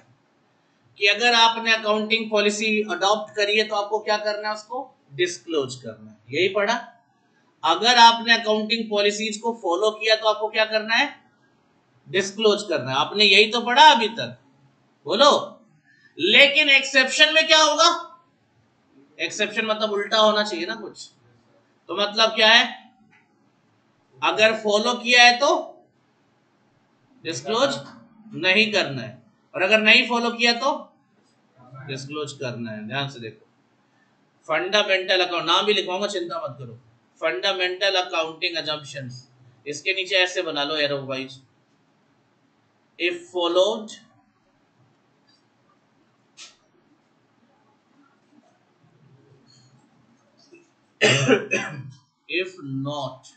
Speaker 1: कि अगर आपने अकाउंटिंग पॉलिसी अडॉप्ट करी है तो आपको क्या करना है? उसको डिस्क्लोज करना है. यही पढ़ा. अगर आपने अकाउंटिंग पॉलिसीज को फॉलो किया तो आपको क्या करना है? डिस्क्लोज करना है. आपने यही तो पढ़ा अभी तक, बोलो. लेकिन एक्सेप्शन में क्या होगा? एक्सेप्शन मतलब उल्टा होना चाहिए ना कुछ. तो मतलब क्या है? अगर फॉलो किया है तो डिस्क्लोज नहीं करना है, और अगर नहीं फॉलो किया तो डिस्क्लोज करना है. ध्यान से देखो, फंडामेंटल अकाउंट, नाम भी लिखवाऊंगा चिंता मत करो. Fundamental accounting assumptions. इसके नीचे ऐसे बना लो arrow wise. If followed if not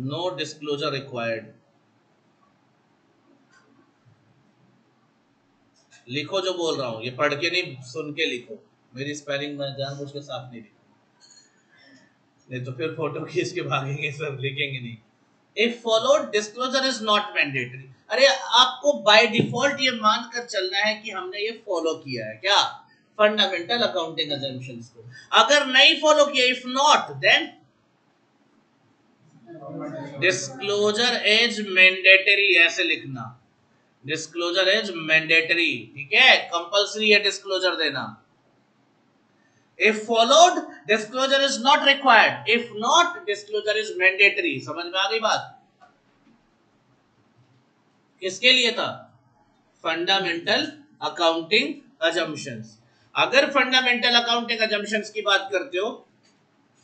Speaker 1: no disclosure required. लिखो जो बोल रहा हूं, ये पढ़ के नहीं सुन के लिखो. मेरी स्पेलिंग में जानबूझ के साफ नहीं लिखो, नहीं तो फिर फोटो खींच के भागेंगे सब, लिखेंगे नहीं. If followed disclosure is not mandatory. अरे आपको बाय डिफॉल्ट ये मानकर चलना है कि हमने ये फॉलो किया है. क्या? फंडामेंटल अकाउंटिंग assumptions को. अगर नहीं फॉलो किया, if not, then disclosure is mandatory. ऐसे लिखना, डिस्क्लोजर इज मैंडेटरी. ठीक है, कंपल्सरी है डिस्क्लोजर देना. If followed disclosure is not required, if not disclosure is mandatory. समझ में आ गई बात? किसके लिए था? Fundamental accounting assumptions. अगर फंडामेंटल अकाउंटिंग assumptions की बात करते हो,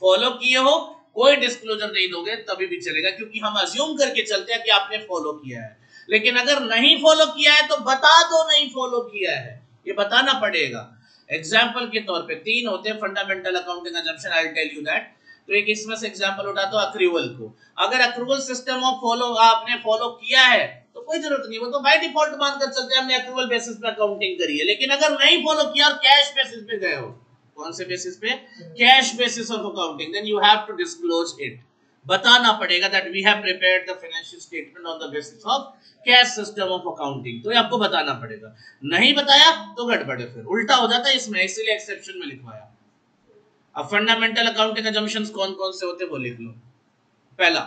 Speaker 1: फॉलो किए हो, कोई डिस्क्लोजर नहीं दोगे तभी भी चलेगा, क्योंकि हम अज्यूम करके चलते हैं कि आपने फॉलो किया है. लेकिन अगर नहीं फॉलो किया है तो बता दो नहीं फॉलो किया है, ये बताना पड़ेगा. एग्जाम्पल के तौर पे 3 होते हैं fundamental accounting assumption. I will tell you that. तो एक इसमें से एग्जाम्पल उठा दो अक्रूवल को. अगर अक्रूवल सिस्टम ऑफ फॉलो आपने फॉलो किया है तो कोई जरूरत नहीं, वो तो बाय डिफॉल्ट मानकर चलते हैं हमने अक्रूवल बेसिस पे अकाउंटिंग करी है. लेकिन अगर नहीं फॉलो किया और कैश बेसिस पे गए हो, कौन से बेसिस पे? Cash basis of accounting, then you have to disclose it. बताना पड़ेगा that we have prepared the financial statement on the basis of cash system of accounting. तो ये आपको बताना पड़ेगा. नहीं बताया तो गड़बड़ है, फिर उल्टा हो जाता है इसमें, इसीलिए एक्सेप्शन में लिखवाया. अब फंडामेंटल अकाउंटिंग assumptions कौन कौन से होते हैं वो लिख लो. पहला,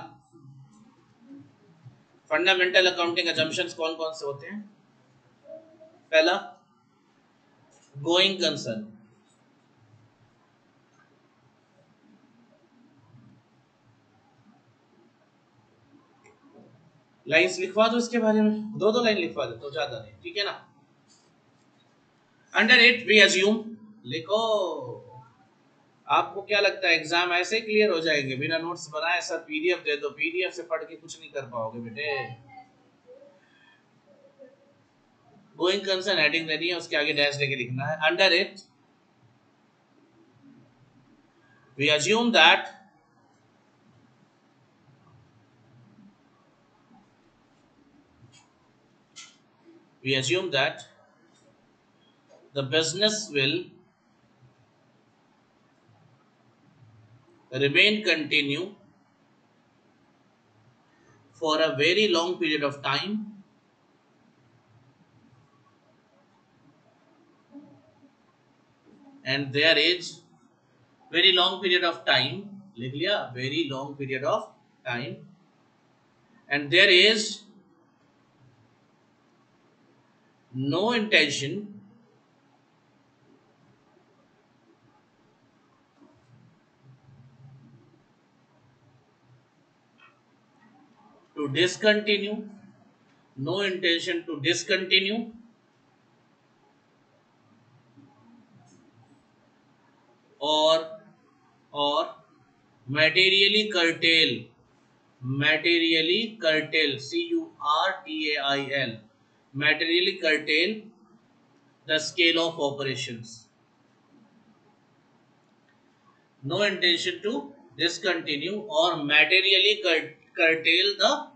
Speaker 1: फंडामेंटल अकाउंटिंग assumptions कौन कौन से होते हैं? पहला, गोइंग कंसर्न. लाइंस लिखवा दो इसके बारे में, 2-2 लाइन लिखवा दो तो ज्यादा नहीं. ठीक है ना? Under it we assume. लिखो. आपको क्या लगता है एग्जाम ऐसे क्लियर हो जाएंगे बिना नोट्स बनाए? सर पीडीएफ दे दो. पीडीएफ से पढ़ के कुछ नहीं कर पाओगे बेटे. गोइंग कंसर्न हेडिंग देनी है, उसके आगे डैश लेके लिखना है. Under it we assume that the business will remain continue for a very long period of time and there is very long period of time, लिख लिया, very long period of time, and there is no intention to discontinue, no intention to discontinue or or materially curtail, materially curtail, CURTAIL, materially curtail the scale of operations. No intention to discontinue or materially curtail the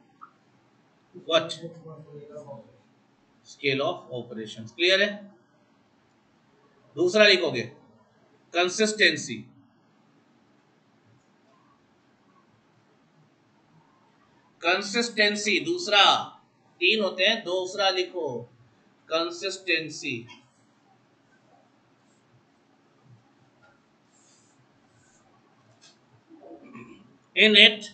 Speaker 1: what? Scale of operations. Clear है? दूसरा लिखोगे consistency, consistency दूसरा, तीन होते हैं, दूसरा लिखो consistency. In it,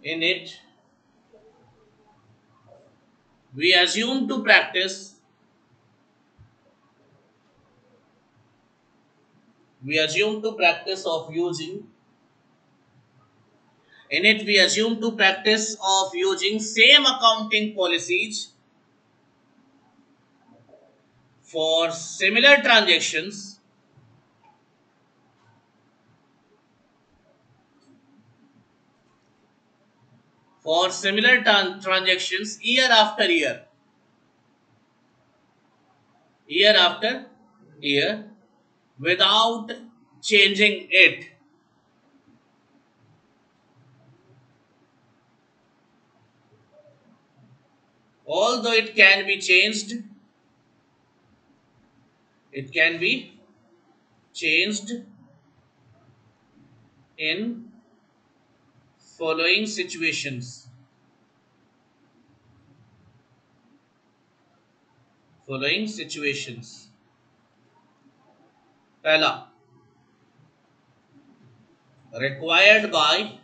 Speaker 1: in it, we assume to practice, we assume to practice of using, in it we assume to practice of using same accounting policies for similar transactions transactions year after year, year after year, without changing it. Although it can be changed, it can be changed in following situations. Following situations. पहला, required by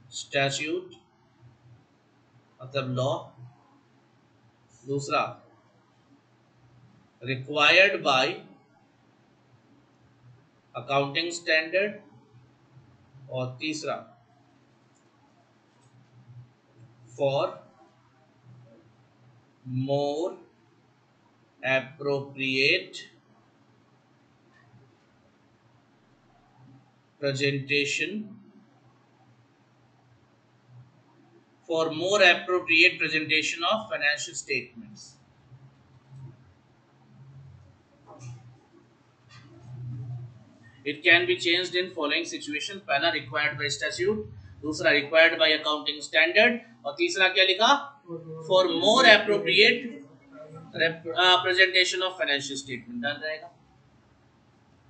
Speaker 1: statute मतलब law. दूसरा, required by accounting standard. और तीसरा, for more appropriate presentation, for more appropriate presentation of financial statements. It can be changed in following situations. पहला required by statute, दूसरा required by accounting standard, और तीसरा क्या लिखा? For more appropriate presentation of financial statement. Done रहेगा.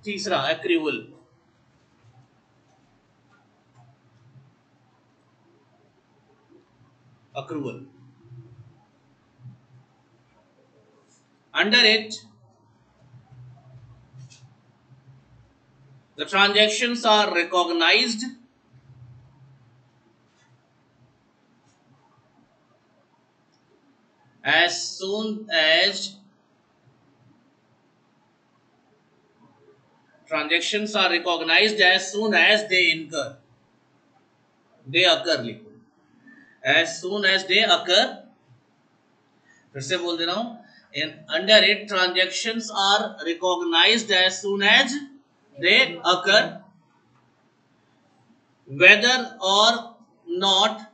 Speaker 1: तीसरा accrual, accrual. Under it, the transactions are recognized as soon as transactions are recognized as soon as they incur, they occur. लिखो as soon as they occur. फिर से बोल दे रहा हूं, in under it transactions are recognized as soon as they occur, whether or not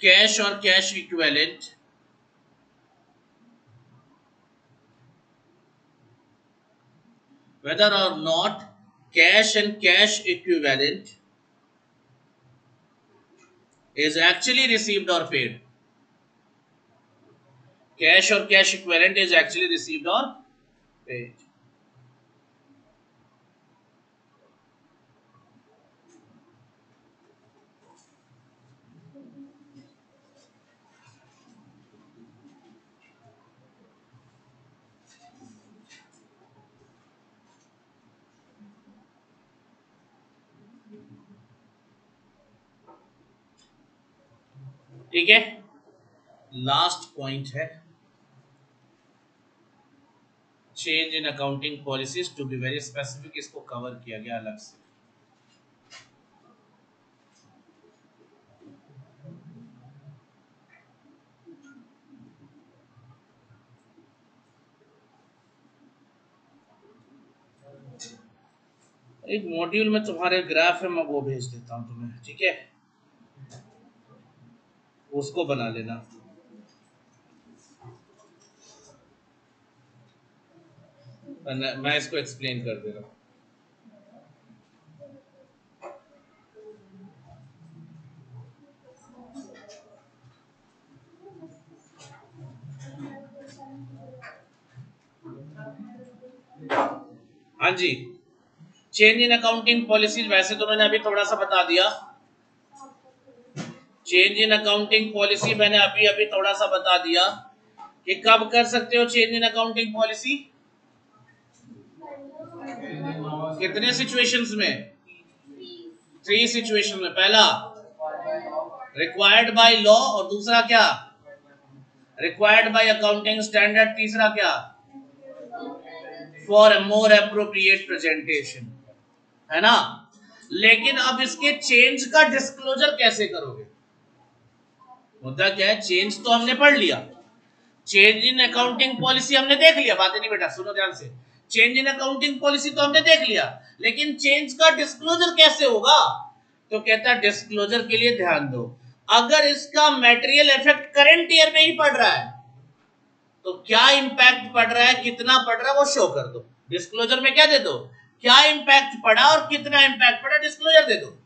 Speaker 1: cash or cash equivalent whether or not cash and cash equivalent is actually received or paid. Cash or cash equivalent is actually received or paid. ठीक है, last point है change in accounting policies to be very specific, इसको cover किया गया अलग से। एक module में तुम्हारे ग्राफ है, मैं वो भेज देता हूं तुम्हें, ठीक है, उसको बना लेना। मैं इसको एक्सप्लेन कर दे रहा हूं। हाँ जी, चेंज इन अकाउंटिंग पॉलिसीज वैसे तो मैंने अभी थोड़ा सा बता दिया। चेंज इन अकाउंटिंग पॉलिसी मैंने अभी अभी थोड़ा सा बता दिया कि कब कर सकते हो चेंज इन अकाउंटिंग पॉलिसी, कितने सिचुएशंस में, 3 सिचुएशन में। पहला रिक्वायर्ड बाय लॉ, और दूसरा क्या, रिक्वायर्ड बाय अकाउंटिंग स्टैंडर्ड, तीसरा क्या, फॉर मोर एप्रोप्रिएट प्रेजेंटेशन, है ना। लेकिन अब इसके चेंज का डिस्क्लोजर कैसे करोगे? मुद्दा क्या है, चेंज तो हमने पढ़ लिया, चेंज इन अकाउंटिंग पॉलिसी हमने देख लिया, बातें नहीं बेटा सुनो ध्यान से, चेंज इन अकाउंटिंग पॉलिसी तो हमने देख लिया, लेकिन चेंज का डिस्क्लोजर कैसे होगा? तो कहता है डिस्क्लोजर के लिए ध्यान दो, अगर इसका मटेरियल इफेक्ट करंट ईयर में ही पड़ रहा है तो क्या इंपैक्ट पड़ रहा है, कितना पड़ रहा है, वो शो कर दो। डिस्क्लोजर में क्या दे दो, क्या इंपैक्ट पड़ा और कितना इंपैक्ट पड़ा, डिस्क्लोजर दे दो।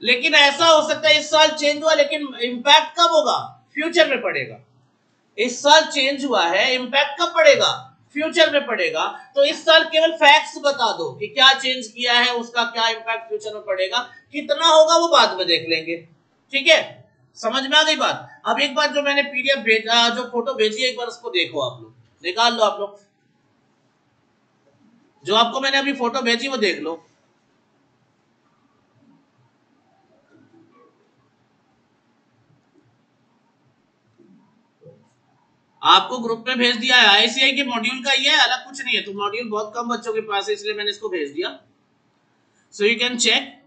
Speaker 1: लेकिन ऐसा हो सकता है इस साल चेंज हुआ, लेकिन इंपैक्ट कब होगा, फ्यूचर में पड़ेगा। इस साल चेंज हुआ है, इंपैक्ट कब पड़ेगा, फ्यूचर में पड़ेगा। तो इस साल केवल फैक्ट्स बता दो कि क्या चेंज किया है, उसका क्या इंपैक्ट फ्यूचर में पड़ेगा, कितना होगा वो बाद में देख लेंगे। ठीक है, समझ में आ गई बात। अब एक बार जो मैंने पीडीएफ भेजा, जो फोटो भेजी है, एक बार उसको देखो, आप लोग निकाल लो, आप लोग जो आपको मैंने अभी फोटो भेजी वो देख लो। आपको ग्रुप में भेज दिया है, आईसीआई के मॉड्यूल का ही है, अलग कुछ नहीं है। तो मॉड्यूल बहुत कम बच्चों के पास है, इसलिए मैंने इसको भेज दिया, so you can check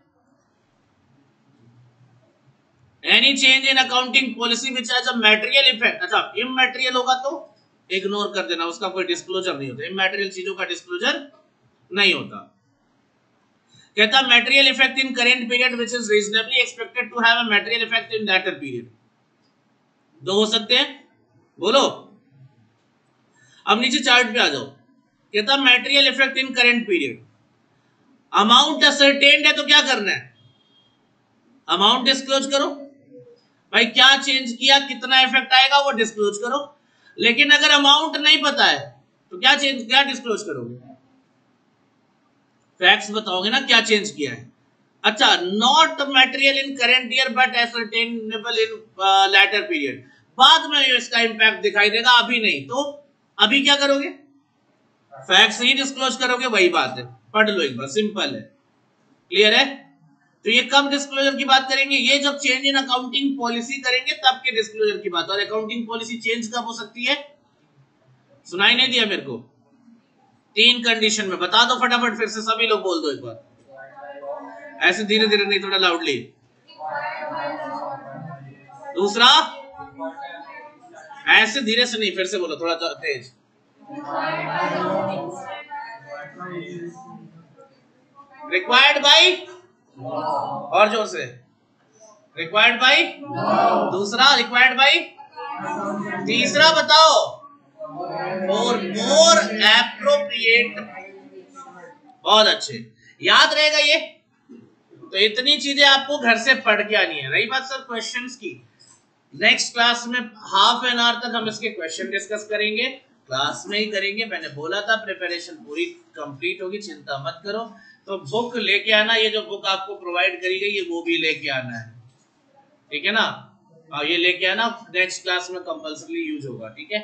Speaker 1: any change in accounting policy which has a material effect. अच्छा, इमैटेरियल होगा तो इग्नोर कर देना, उसका कोई डिस्क्लोजर नहीं होता, इमैटेरियल चीजों का डिस्क्लोजर नहीं होता। कहता material effect in current period which is reasonably expected to have a material effect in later period. दो हो सकते हैं, बोलो। अब नीचे चार्ट पे आ जाओ, कहता material effect in current period, amount ascertained है तो क्या करना है, अमाउंट डिस्क्लोज करो भाई, क्या चेंज किया, कितना इफेक्ट आएगा वो डिस्क्लोज करो। लेकिन अगर अमाउंट नहीं पता है तो क्या डिस्क्लोज करोगे, फैक्ट्स बताओगे ना, क्या चेंज किया है। अच्छा, not material in current year but ascertainable in later period, बाद में इसका इंपैक्ट दिखाई देगा, अभी नहीं। तो अभी क्या करोगे, फैक्ट्स ही डिस्क्लोज करोगे, वही बात है, पढ़ लो एक बार, सिंपल है, क्लियर है। तो ये कब डिस्क्लोजर की बात करेंगे, ये जब चेंज इन अकाउंटिंग पॉलिसी करेंगे तब के डिस्क्लोजर की बात। और अकाउंटिंग पॉलिसी चेंज कब हो सकती है, सुनाई नहीं दिया मेरे को, 3 कंडीशन में, बता दो फटाफट, फिर से सभी लोग बोल दो एक बार, ऐसे धीरे धीरे नहीं, थोड़ा लाउडली। दूसरा, ऐसे धीरे से नहीं, फिर से बोलो थोड़ा तेज। रिक्वायर्ड बाय, और जोर से, रिक्वायर्ड बाय। दूसरा रिक्वायर्ड बाय। तीसरा बताओ, फॉर मोर एप्रोप्रिएट बहुत अच्छे, याद रहेगा ये। तो इतनी चीजें आपको घर से पढ़ के आनी है। रही बात सर क्वेश्चंस की, नेक्स्ट क्लास में हाफ एन आवर तक हम इसके क्वेश्चन डिस्कस करेंगे, क्लास में ही करेंगे। मैंने बोला था प्रिपरेशन पूरी कंप्लीट होगी, चिंता मत करो। तो बुक लेके आना, ये जो बुक आपको प्रोवाइड करी गई है वो भी लेके आना है, ठीक है ना। और ये लेके आना, नेक्स्ट क्लास में कंपल्सरी यूज होगा, ठीक है।